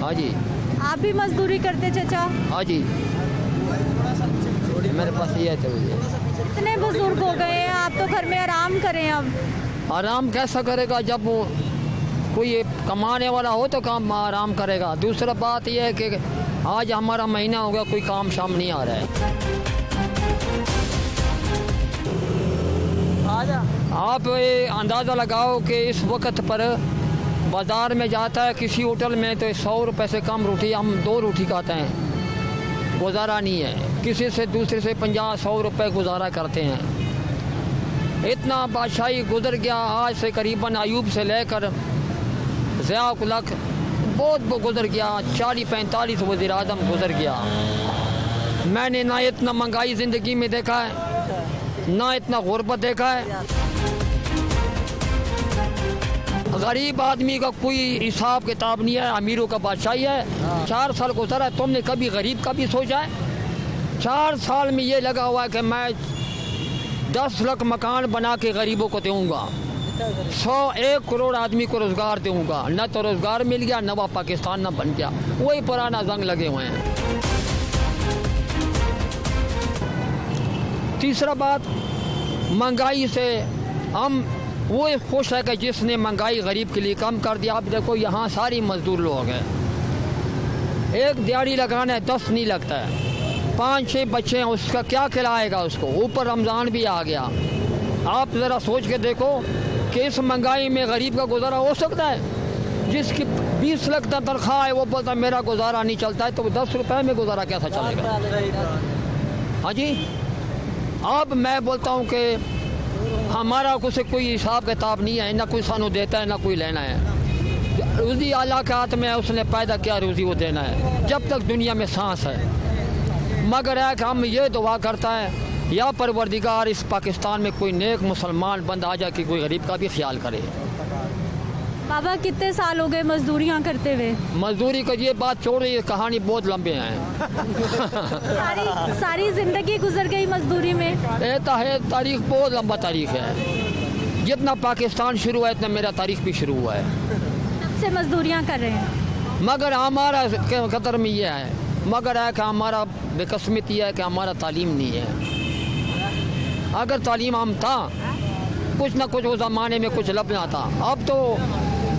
हाँ जी, आप भी मजदूरी करते चाचा? हाँ जी, मेरे पास ये है। इतने बुजुर्ग हो गए हैं, आप तो घर में आराम करें। अब आराम कैसा करेगा? जब वो कोई कमाने वाला हो तो काम आराम करेगा। दूसरा बात यह है कि आज हमारा महीना हो गया, कोई काम शाम नहीं आ रहा है। आप ये अंदाज़ा लगाओ कि इस वक्त पर बाज़ार में जाता है किसी होटल में तो 100 रुपये से कम रोटी, हम 2 रोटी खाते हैं, गुजारा नहीं है। किसी से दूसरे से 50-100 रुपये गुजारा करते हैं। इतना बादशाही गुजर गया आज से, करीबन अयूब से लेकर ज़िया-उल-हक बहुत गुजर गया। 40-45 वज़ीर आज़म गुजर गया। मैंने ना इतना महंगाई ज़िंदगी में देखा है, ना इतना गुर्बत देखा है। गरीब आदमी का कोई हिसाब किताब नहीं है, अमीरों का बादशाही है। 4 साल गुजरा है, तुमने कभी गरीब का भी सोचा है? 4 साल में ये लगा हुआ है कि मैं 10 लाख मकान बना के गरीबों को दूंगा, 101 करोड़ आदमी को रोजगार दूंगा। न तो रोजगार मिल गया, नवा पाकिस्तान न बन गया, वही पुराना जंग लगे हुए हैं। तीसरा बात, महंगाई से हम वो खुश है कि जिसने महंगाई गरीब के लिए कम कर दिया। आप देखो यहाँ सारी मजदूर लोग हैं, एक दिहाड़ी लगाना है 10 नहीं लगता है, 5-6 बच्चे हैं, उसका क्या खिलाएगा उसको? ऊपर रमज़ान भी आ गया। आप ज़रा सोच के देखो कि इस महंगाई में गरीब का गुजारा हो सकता है? जिसकी 20 लाख तनख्वाह है वो बोलता है मेरा गुजारा नहीं चलता है, तो 10 रुपये में गुजारा कैसा चलेगा? हाँ जी। अब मैं बोलता हूँ कि हमारा कोई हिसाब किताब नहीं है, ना कोई सानू देता है ना कोई लेना है। रोज़ी अल्लाह के हाथ में है, उसने पैदा किया रोज़ी वो देना है जब तक दुनिया में सांस है। मगर है कि हम ये दुआ करता है या परवरदिगार इस पाकिस्तान में कोई नेक मुसलमान बंदा आ जाए कि कोई गरीब का भी ख्याल करे। बाबा कितने साल हो गए मजदूरियाँ करते हुए? मजदूरी का ये बात छोड़ रही है, कहानी बहुत लंबे हैं। सारी जिंदगी गुजर गई मजदूरी में। ऐसा है, तारीख बहुत लंबा तारीख है। जितना पाकिस्तान शुरू है इतना मेरा तारीख भी शुरू हुआ है। तब से मजदूरियाँ कर रहे हैं। मगर हमारा कतर में ये है, मगर है कि हमारा बेकस्मत ये है कि हमारा तालीम नहीं है। अगर तालीम हम था, कुछ ना कुछ उस ज़माने में कुछ लपना था। अब तो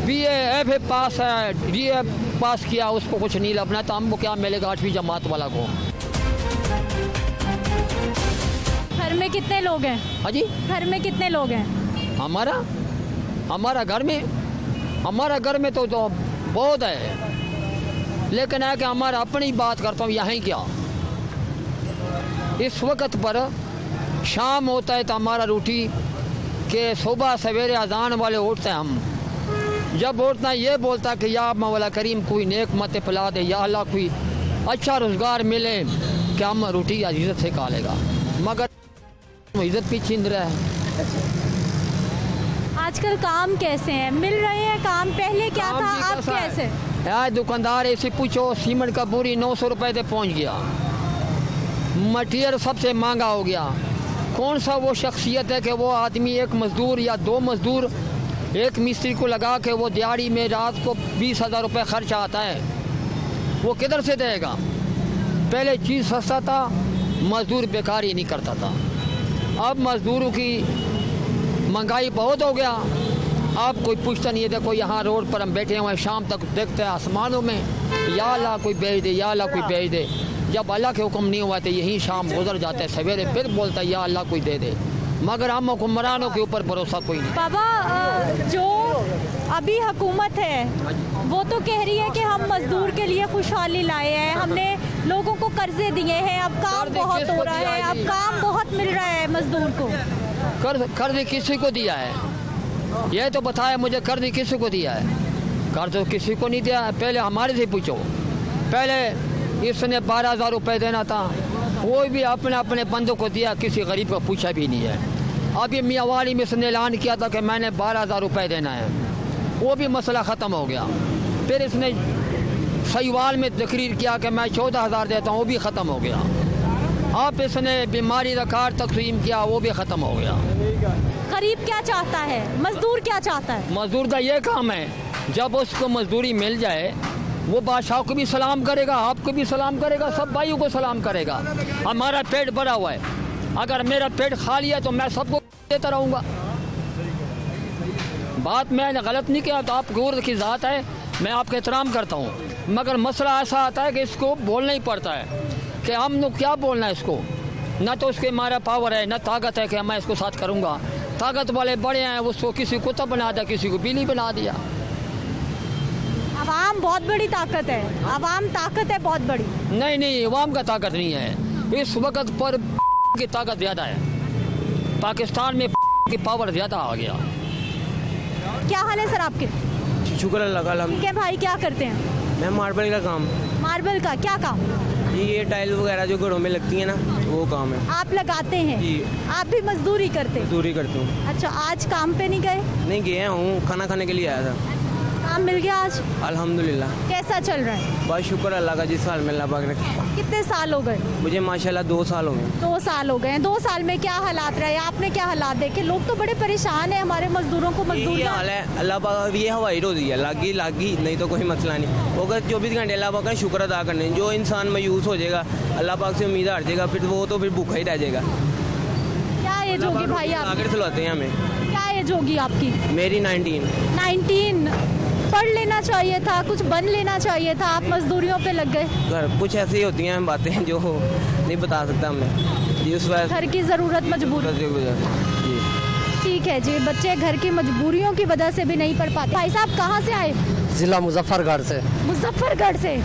BA FA पास है, DA पास किया, उसको कुछ नहीं लपना, तो हमको क्या मिलेगा 8वीं जमात वाला को? घर में कितने लोग हैं? हाँ जी, घर में कितने लोग हैं? हमारा घर में तो बहुत है, लेकिन है कि हमारा अपनी बात करता हूँ। यहाँ क्या इस वक्त पर शाम होता है तो हमारा रोटी के सुबह सवेरे अजान वाले उठते हैं। हम जब उठना है ये बोलता है कि या मौला करीम कोई नेक मत पिला दे, या अल्लाह कोई अच्छा रोज़गार मिले कि हम रोटी इज़्ज़त से खा लेगा, मगर इज़्ज़त भी छीन रहा है। आजकल काम कैसे हैं, मिल रहे हैं काम? पहले क्या था, अब कैसे? यार दुकानदार ऐसे पूछो, सीमेंट का बोरी 900 रुपए तक पहुंच गया, मटीरियल सबसे महंगा हो गया। कौन सा वो शख्सियत है कि वो आदमी एक मजदूर या दो मजदूर एक मिस्त्री को लगा के वो दिहाड़ी में रात को 20,000 रुपये खर्च आता है, वो किधर से देगा? पहले चीज़ सस्ता था, मजदूर बेकार ही नहीं करता था। अब मजदूरों की महंगाई बहुत हो गया, अब कोई पूछता नहीं है। देखो यहाँ रोड पर हम बैठे हुए, शाम तक देखते हैं आसमानों में, या अल्लाह कोई भेज दे, या अल्लाह कोई भेज दे। जब अल्लाह के हुक्म नहीं हुआ तो यही शाम गुजर जाते, सवेरे फिर बोलता है या अल्लाह कोई दे दे, मगर हम हुक्मरानों के ऊपर भरोसा कोई नहीं। बाबा, जो अभी हुकूमत है वो तो कह रही है कि हम मजदूर के लिए खुशहाली लाए हैं, हमने लोगों को कर्जे दिए हैं, अब काम बहुत हो रहा है, अब काम बहुत मिल रहा है मजदूर को। कर्ज किसी को दिया है? ये तो बताया मुझे, कर्ज किसी को दिया है? कर्ज तो किसी को नहीं दिया है। पहले हमारे से पूछो, पहले इसने 12,000 रुपये देना था, वो भी अपने अपने बंदों को दिया, किसी गरीब को पूछा भी नहीं है। अभी मियाँवाली में इसने ऐलान किया था कि मैंने 12,000 रुपये देना है, वो भी मसला ख़त्म हो गया। फिर इसने सहीवाल में तकरीर किया कि मैं 14,000 देता हूँ, वो भी ख़त्म हो गया। अब इसने बीमारी का कार्ड तकसीम किया, वो भी ख़त्म हो गया। गरीब क्या चाहता है, मजदूर क्या चाहता है? मजदूर का ये काम है, जब उसको मजदूरी मिल जाए वो बादशाह को भी सलाम करेगा, आपको भी सलाम करेगा, सब भाइयों को सलाम करेगा। हमारा पेट भरा हुआ है, अगर मेरा पेट खाली है तो मैं सबको देता रहूँगा। बात मैंने गलत नहीं किया, तो आप गौर की ज़ात है, मैं आपका एहतराम करता हूँ, मगर मसला ऐसा आता है कि इसको बोलना ही पड़ता है कि हम लोग क्या बोलना है इसको। न तो उसके हमारा पावर है, न ताकत है कि मैं इसको साथ करूँगा। ताकत वाले बड़े हैं, उसको किसी कुत्ता बना दिया, किसी को बिल्ली बना दिया। अवाम बहुत बड़ी ताकत है, अवाम ताकत है बहुत बड़ी। नहीं, अवाम का ताकत नहीं है, इस वक्त पर की ताकत ज़्यादा है। पाकिस्तान में की पावर ज़्यादा आ गया। क्या हाल है सर आपके? शुक्र अल्लाह का। ठीक है भाई, क्या करते हैं? मैं मार्बल का काम। मार्बल का क्या काम? ये टाइल वगैरह जो घरों में लगती है ना, वो काम है। आप लगाते हैं जी। आप भी मजदूरी करते हैं? मजदूरी करता हूँ। अच्छा, आज काम पे नहीं गए? नहीं गया हूँ, खाना खाने के लिए आया था। काम मिल गया आज? अल्हम्दुलिल्लाह। कैसा चल रहा है? बहुत शुक्र अल्लाह का, जिस साल में अल्लाह पाक ने। कितने साल हो गए? मुझे माशाल्लाह 2 साल हो गए। 2 साल हो गए। 2 साल में क्या हालात रहे? आपने क्या हालात देखे? लोग तो बड़े परेशान है, हमारे मजदूरों को ये मजदूर हाल है, अल्लाह पाक ये हवाई रोजी है, लागी नहीं तो कोई मसला नहीं होगा। 24 घंटे अल्लाह पाक का शुक्र अदा करने। जो इंसान मायूस हो जाएगा, अल्लाह पाक से उम्मीद हार जाएगा, फिर वो तो फिर भूखा ही रह जाएगा। क्या एज होगी भाई आप? आगे चलाते हैं हमें। क्या एज होगी आपकी? मेरी 19। पढ़ लेना चाहिए था, कुछ बन लेना चाहिए था, आप मजदूरियों पे लग गए। कुछ ऐसी ही होती हैं बातें जो नहीं बता सकता मैं जी, उस वजह घर की ज़रूरत मजबूरी। जी। ठीक है जी, बच्चे घर की मजबूरियों की वजह से भी नहीं पढ़ पाते। भाई साहब कहाँ से आए? जिला मुजफ्फरगढ़ से। मुजफ्फरगढ़ से?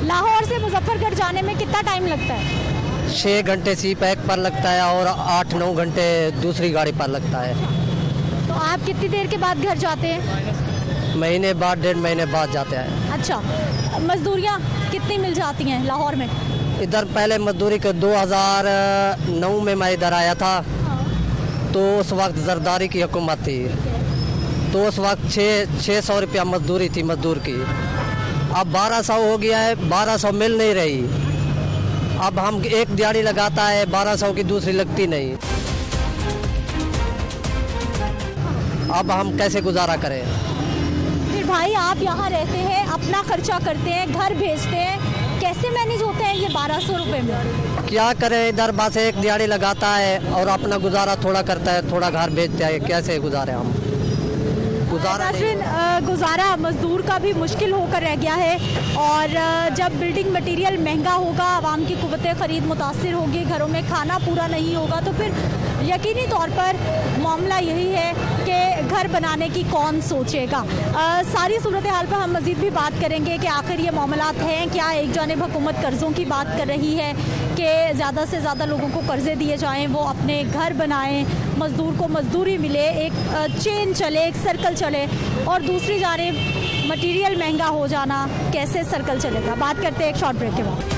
लाहौर से मुजफ्फरगढ़ जाने में कितना टाइम लगता है? 6 घंटे सी पैक पर लगता है और 8-9 घंटे दूसरी गाड़ी पर लगता है। तो आप कितनी देर के बाद घर जाते हैं? महीने बाद, 1.5 महीने बाद जाते हैं। अच्छा, मजदूरियाँ कितनी मिल जाती हैं लाहौर में? इधर पहले मजदूरी के 2009 में मैं इधर आया था, तो उस वक्त जरदारी की हुकूमत थी, तो उस वक्त 600 रुपया मजदूरी थी मजदूर की। अब 1200 हो गया है, 1200 मिल नहीं रही। अब हम एक दिहाड़ी लगाता है, 1200 की दूसरी लगती नहीं। अब हम कैसे गुजारा करें? फिर भाई आप यहाँ रहते हैं, अपना खर्चा करते हैं, घर भेजते हैं, कैसे मैनेज होते हैं ये 1200 रुपये में? क्या करें, इधर बस एक दिहाड़ी लगाता है और अपना गुजारा थोड़ा करता है, थोड़ा घर भेजता है, कैसे गुजारे हम? गुजारा मजदूर का भी मुश्किल होकर रह गया है। और जब बिल्डिंग मटेरियल महंगा होगा, आवाम की कुव्वत ख़रीद मुतासिर होगी, घरों में खाना पूरा नहीं होगा, तो फिर यकीनी तौर पर मामला यही है कि घर बनाने की कौन सोचेगा। सारी सूरत हाल पर हम मज़ीद भी बात करेंगे कि आखिर ये मामलात हैं क्या। एक जानिब हुकूमत कर्ज़ों की बात कर रही है कि ज़्यादा से ज़्यादा लोगों को कर्ज़े दिए जाएँ, वो अपने घर बनाएँ, मज़दूर को मज़दूरी मिले, एक चेन चले, एक सर्कल चले, और दूसरी जानिब मटेरियल महंगा हो जाना, कैसे सर्कल चलेगा। बात करते हैं एक शॉर्ट ब्रेक के बाद।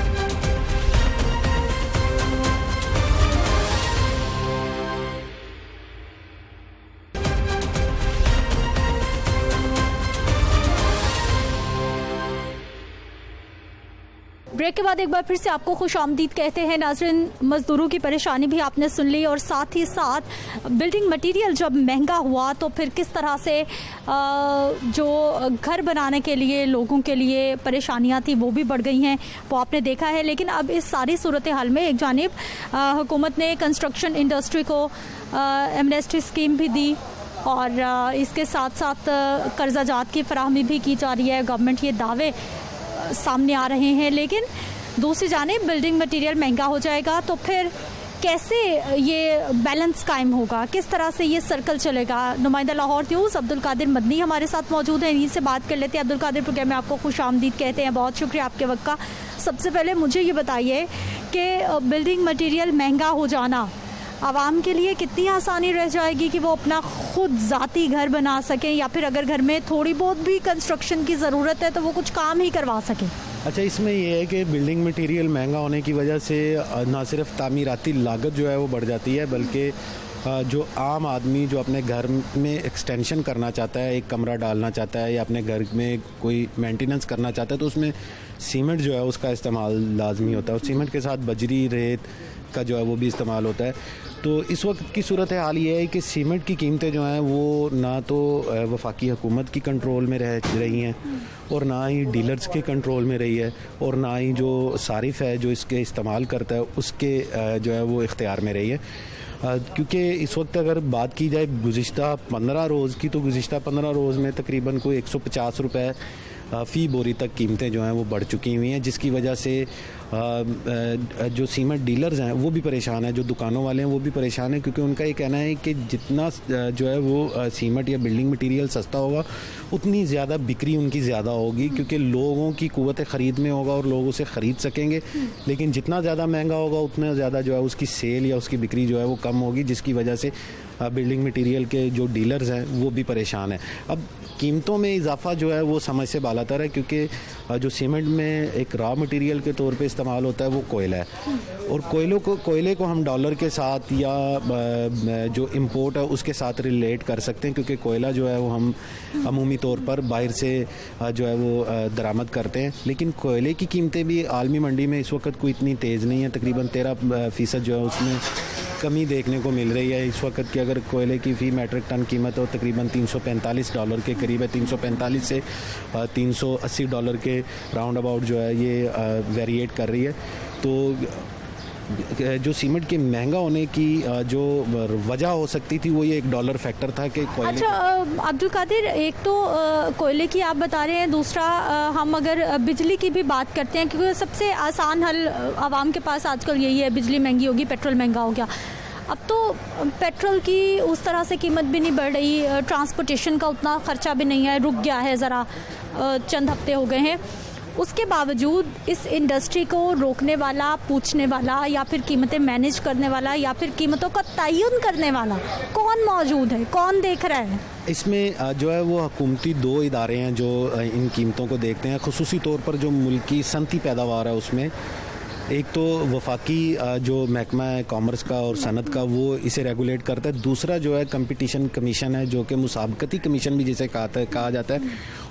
ब्रेक के बाद एक बार फिर से आपको खुशामदीद कहते हैं। नाज़रीन, मज़दूरों की परेशानी भी आपने सुन ली और साथ ही साथ बिल्डिंग मटेरियल जब महंगा हुआ तो फिर किस तरह से जो घर बनाने के लिए लोगों के लिए परेशानियां थी वो भी बढ़ गई हैं, वो आपने देखा है। लेकिन अब इस सारी सूरत हाल में एक जानिब हुकूमत ने कंस्ट्रक्शन इंडस्ट्री को एमनेस्टी स्कीम भी दी और इसके साथ साथ कर्जा जात की फराहमी भी की जा रही है। गवर्नमेंट ये दावे सामने आ रहे हैं, लेकिन दूसरी जानिब बिल्डिंग मटेरियल महंगा हो जाएगा तो फिर कैसे ये बैलेंस कायम होगा, किस तरह से ये सर्कल चलेगा। नुमाइंदा लाहौर न्यूज़ अब्दुल कादिर मदनी हमारे साथ मौजूद है, इन्हीं से बात कर लेते हैं। अब्दुल कादिर, प्रोग्राम में आपको खुशामदीद कहते हैं, बहुत शुक्रिया आपके वक्त का। सबसे पहले मुझे ये बताइए कि बिल्डिंग मटेरियल महंगा हो जाना आवाम के लिए कितनी आसानी रह जाएगी कि वो अपना खुद ज़ाती घर बना सकें, या फिर अगर घर में थोड़ी बहुत भी कंस्ट्रक्शन की ज़रूरत है तो वो कुछ काम ही करवा सकें। अच्छा, इसमें ये है कि बिल्डिंग मटेरियल महंगा होने की वजह से ना सिर्फ तामीराती लागत जो है वो बढ़ जाती है, बल्कि जो आम आदमी जो अपने घर में एक्सटेंशन करना चाहता है, एक कमरा डालना चाहता है या अपने घर में कोई मेंटेनेंस करना चाहता है, तो उसमें सीमेंट जो है उसका इस्तेमाल लाजमी होता है और सीमेंट के साथ बजरी रेत का जो है वो भी इस्तेमाल होता है। तो इस वक्त की सूरत हाल ये है कि सीमेंट की कीमतें जो हैं वो ना तो वफाकी हुकूमत की कंट्रोल में रह रही हैं और ना ही डीलर्स के कंट्रोल में रही है और ना ही जो सारिफ है जो इसके इस्तेमाल करता है उसके जो है वो इख्तियार में रही है। क्योंकि इस वक्त अगर बात की जाए गुज़िश्ता 15 रोज़ की, तो गुज़िश्ता 15 रोज़ में तकरीबन कोई 150 रुपये फ़ी बोरी तक कीमतें जो हैं वो बढ़ चुकी हुई हैं, जिसकी वजह से जो सीमेंट डीलर्स हैं वो भी परेशान हैं, जो दुकानों वाले हैं वो भी परेशान हैं, क्योंकि उनका ये कहना है कि जितना जो है वो सीमेंट या बिल्डिंग मटेरियल सस्ता होगा उतनी ज़्यादा बिक्री उनकी ज़्यादा होगी, क्योंकि लोगों की कुव्वत ख़रीद में होगा और लोग उसे ख़रीद सकेंगे। लेकिन जितना ज़्यादा महंगा होगा उतना ज़्यादा जो है उसकी सेल या उसकी बिक्री जो है वो कम होगी, जिसकी वजह से बिल्डिंग मटेरियल के जो डीलर्स हैं वो भी परेशान हैं। अब कीमतों में इजाफा जो है वो समझ से बालातर है, क्योंकि जो सीमेंट में एक रॉ मटेरियल के तौर पे इस्तेमाल होता है वो कोयला है और कोयले को हम डॉलर के साथ या जो इंपोर्ट है उसके साथ रिलेट कर सकते हैं, क्योंकि कोयला जो है वो हम अमूमी तौर पर बाहर से जो है वो दरामद करते हैं। लेकिन कोयले की कीमतें भी आलमी मंडी में इस वक्त कोई इतनी तेज़ नहीं है, तकरीबन 13% जो है उसमें कमी देखने को मिल रही है। इस वक्त की अगर कोयले की फ़ी मैट्रिक टन कीमत हो तकरीबन $345 के करीब है, 345 से $380 के राउंड अबाउट जो है ये वेरिएट कर रही है। तो जो सीमेंट के महंगा होने की जो वजह हो सकती थी वो ये $1 फैक्टर था कि कोयले। अच्छा अब्दुल कादिर, एक तो कोयले की आप बता रहे हैं, दूसरा हम अगर बिजली की भी बात करते हैं, क्योंकि सबसे आसान हल आवाम के पास आजकल यही है, बिजली महंगी होगी, पेट्रोल महंगा हो गया। अब तो पेट्रोल की उस तरह से कीमत भी नहीं बढ़ रही, ट्रांसपोर्टेशन का उतना ख़र्चा भी नहीं है, रुक गया है ज़रा, चंद हफ्ते हो गए हैं। उसके बावजूद इस इंडस्ट्री को रोकने वाला, पूछने वाला, या फिर कीमतें मैनेज करने वाला, या फिर कीमतों का तयन करने वाला कौन मौजूद है, कौन देख रहा है? इसमें जो है वो हुकूमती 2 इदारे हैं जो इन कीमतों को देखते हैं, खुसूसी तौर पर जो मुल्की सनती पैदावार है उसमें। एक तो वफाकी जो महकमा है कॉमर्स का और सनत का वो इसे रेगुलेट करता है, दूसरा जो है कंपटीशन कमीशन है जो कि मुसाबकती कमीशन भी जिसे कहा जाता है,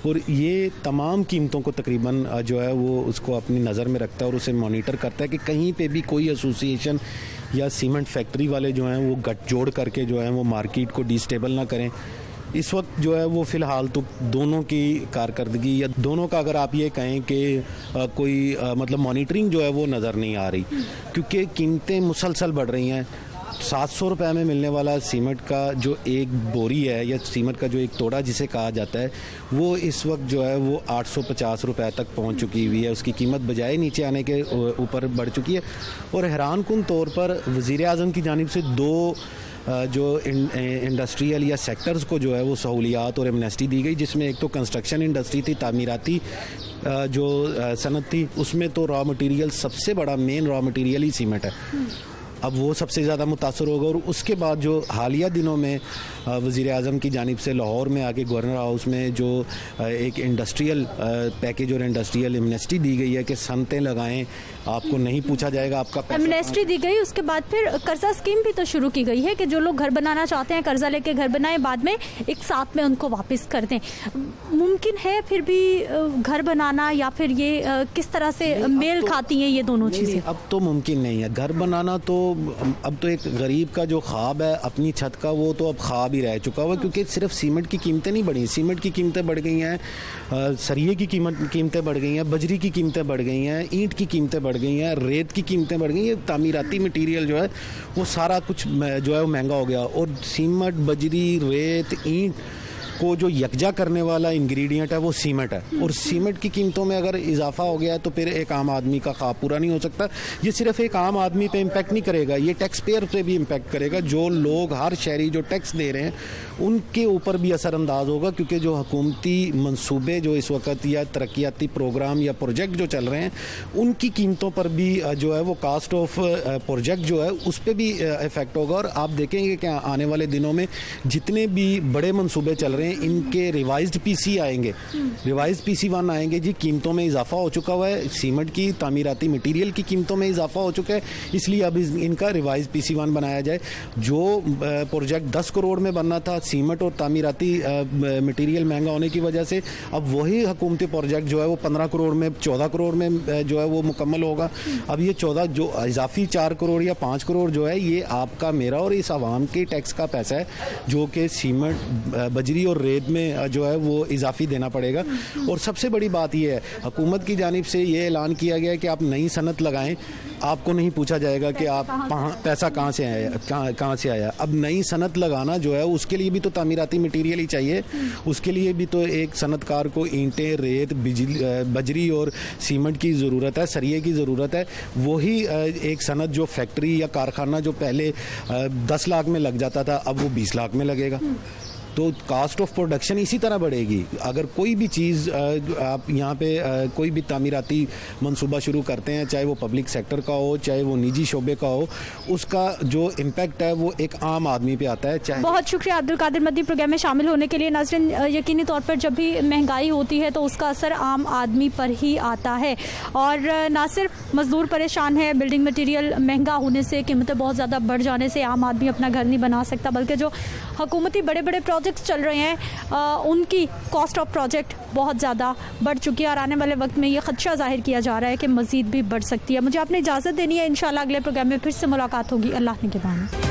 और ये तमाम कीमतों को तकरीबन जो है वो उसको अपनी नज़र में रखता है और उसे मॉनिटर करता है कि कहीं पे भी कोई एसोसिएशन या सीमेंट फैक्ट्री वाले जो हैं वो गठजोड़ करके जो है वो मार्केट को डिस्टेबल ना करें। इस वक्त जो है वो फ़िलहाल तो दोनों की कारकर्दगी या दोनों का अगर आप ये कहें कि कोई मतलब मॉनिटरिंग जो है वो नज़र नहीं आ रही, क्योंकि कीमतें मुसलसल बढ़ रही हैं। 700 रुपये में मिलने वाला सीमेंट का जो एक बोरी है या सीमेंट का जो एक तोड़ा जिसे कहा जाता है वो इस वक्त जो है वो 850 रुपये तक पहुंच चुकी हुई है, उसकी कीमत बजाय नीचे आने के ऊपर बढ़ चुकी है। और हैरानकुन तौर पर वज़ीर आज़म की जानिब से 2 जो इंडस्ट्रियल या सेक्टर्स को जो है वो सहूलियात और एमनेस्टी दी गई, जिसमें एक तो कंस्ट्रक्शन इंडस्ट्री थी, तामीराती जो सनत थी, उसमें तो रॉ मटेरियल सबसे बड़ा मेन रॉ मटेरियल ही सीमेंट है। अब वो सबसे ज़्यादा मुतासर होगा। और उसके बाद जो हालिया दिनों में वज़ीर आज़म की जानिब से लाहौर में आके गवर्नर हाउस में जो एक इंडस्ट्रियल पैकेज और इंडस्ट्रियल एमनेस्टी दी गई है कि सनतें लगाएं, आपको नहीं पूछा जाएगा आपका पैसा। एमनेस्टी दी गई, उसके बाद फिर कर्जा स्कीम भी तो शुरू की गई है कि जो लोग घर बनाना चाहते हैं कर्जा लेके घर बनाएं, बाद में एक साथ में उनको वापस कर दें। मुमकिन है फिर भी घर बनाना, या फिर ये किस तरह से मेल खाती हैं ये दोनों चीज़ें? अब तो मुमकिन नहीं है घर बनाना। तो अब तो एक गरीब का जो ख्वाब है अपनी छत का, वो तो अब ख्वाब ही रह चुका हुआ, क्योंकि सिर्फ सीमेंट की कीमतें नहीं बढ़ी, सीमेंट की कीमतें बढ़ गई हैं, सरिये की कीमतें बढ़ गई हैं, बजरी की कीमतें बढ़ गई हैं, ईंट की कीमतें बढ़ गई हैं, रेत की कीमतें बढ़ गई हैं, तामीराती मटीरियल जो है वो सारा कुछ जो है वो महंगा हो गया। और सीमेंट, बजरी, रेत, ईंट को जो यकजा करने वाला इंग्रेडिएंट है वो सीमेंट है, और सीमेंट की कीमतों में अगर इजाफा हो गया है तो फिर एक आम आदमी का ख्वाब पूरा नहीं हो सकता। ये सिर्फ एक आम आदमी पे इम्पैक्ट नहीं करेगा, ये टैक्स पेयर पे भी इम्पैक्ट करेगा। जो लोग, हर शहरी जो टैक्स दे रहे हैं उनके ऊपर भी असरअंदाज होगा, क्योंकि जो हुकूमती मंसूबे जो इस वक्त या तरक्याती प्रोग्राम या प्रोजेक्ट जो चल रहे हैं उनकी कीमतों पर भी जो है वो कास्ट ऑफ प्रोजेक्ट जो है उस पर भी इफेक्ट होगा। और आप देखेंगे कि आने वाले दिनों में जितने भी बड़े मंसूबे चल रहे हैं इनके रिवाइज्ड पीसी आएंगे, रिवाइज्ड पीसी 1 आएंगे जी, कीमतों में इजाफा हो चुका हुआ है, सीमेंट की तामीराती मटीरियल की कीमतों में इजाफा हो चुका है, इसलिए अब इनका रिवाइज पीसी 1 बनाया जाए। जो प्रोजेक्ट 10 करोड़ में बनना था, सीमेंट और तामीराती मटीरियल महंगा होने की वजह से अब वही हुकूमती प्रोजेक्ट जो है वो 15 करोड़ में, 14 करोड़ में जो है वो मुकम्मल होगा। अब ये 14 जो इजाफी 4 करोड़ या 5 करोड़ जो है ये आपका, मेरा और इस आवाम के टैक्स का पैसा है जो कि सीमेंट, बजरी और रेत में जो है वो इजाफी देना पड़ेगा। और सबसे बड़ी बात यह है, हुकूमत की जानिब से ये ऐलान किया गया है कि आप नई सनत लगाएं, आपको नहीं पूछा जाएगा कि आप पैसा कहाँ से आया। अब नई सनत लगाना जो है उसके लिए भी तो तामीराती मटीरियल ही चाहिए, उसके लिए भी तो एक सनतकार को ईंटें, रेत, बजरी और सीमेंट की ज़रूरत है, सरिये की ज़रूरत है। वही एक सनत जो फैक्ट्री या कारखाना जो पहले 10 लाख में लग जाता था अब वो 20 लाख में लगेगा। तो कास्ट ऑफ प्रोडक्शन इसी तरह बढ़ेगी। अगर कोई भी चीज़ आप यहाँ पे कोई भी तामीराती मंसूबा शुरू करते हैं, चाहे वो पब्लिक सेक्टर का हो चाहे वो निजी शोबे का हो, उसका जो इम्पैक्ट है वो एक आम आदमी पे आता है। चाहे बहुत शुक्रिया अब्दुल कादिर मदनी प्रोग्राम में शामिल होने के लिए। नाज़रीन, यकीनी तौर पर जब भी महंगाई होती है तो उसका असर आम आदमी पर ही आता है, और ना सिर्फ मजदूर परेशान है, बिल्डिंग मटीरियल महंगा होने से, कीमतें बहुत ज़्यादा बढ़ जाने से आम आदमी अपना घर नहीं बना सकता, बल्कि जो हुकूमती बड़े बड़े प्रोजेक्ट्स चल रहे हैं उनकी कॉस्ट ऑफ प्रोजेक्ट बहुत ज़्यादा बढ़ चुकी है, और आने वाले वक्त में ये खदशा जाहिर किया जा रहा है कि मज़ीद भी बढ़ सकती है। मुझे आपने इजाज़त देनी है, इंशाल्लाह अगले प्रोग्राम में फिर से मुलाकात होगी। अल्लाह निगहबान।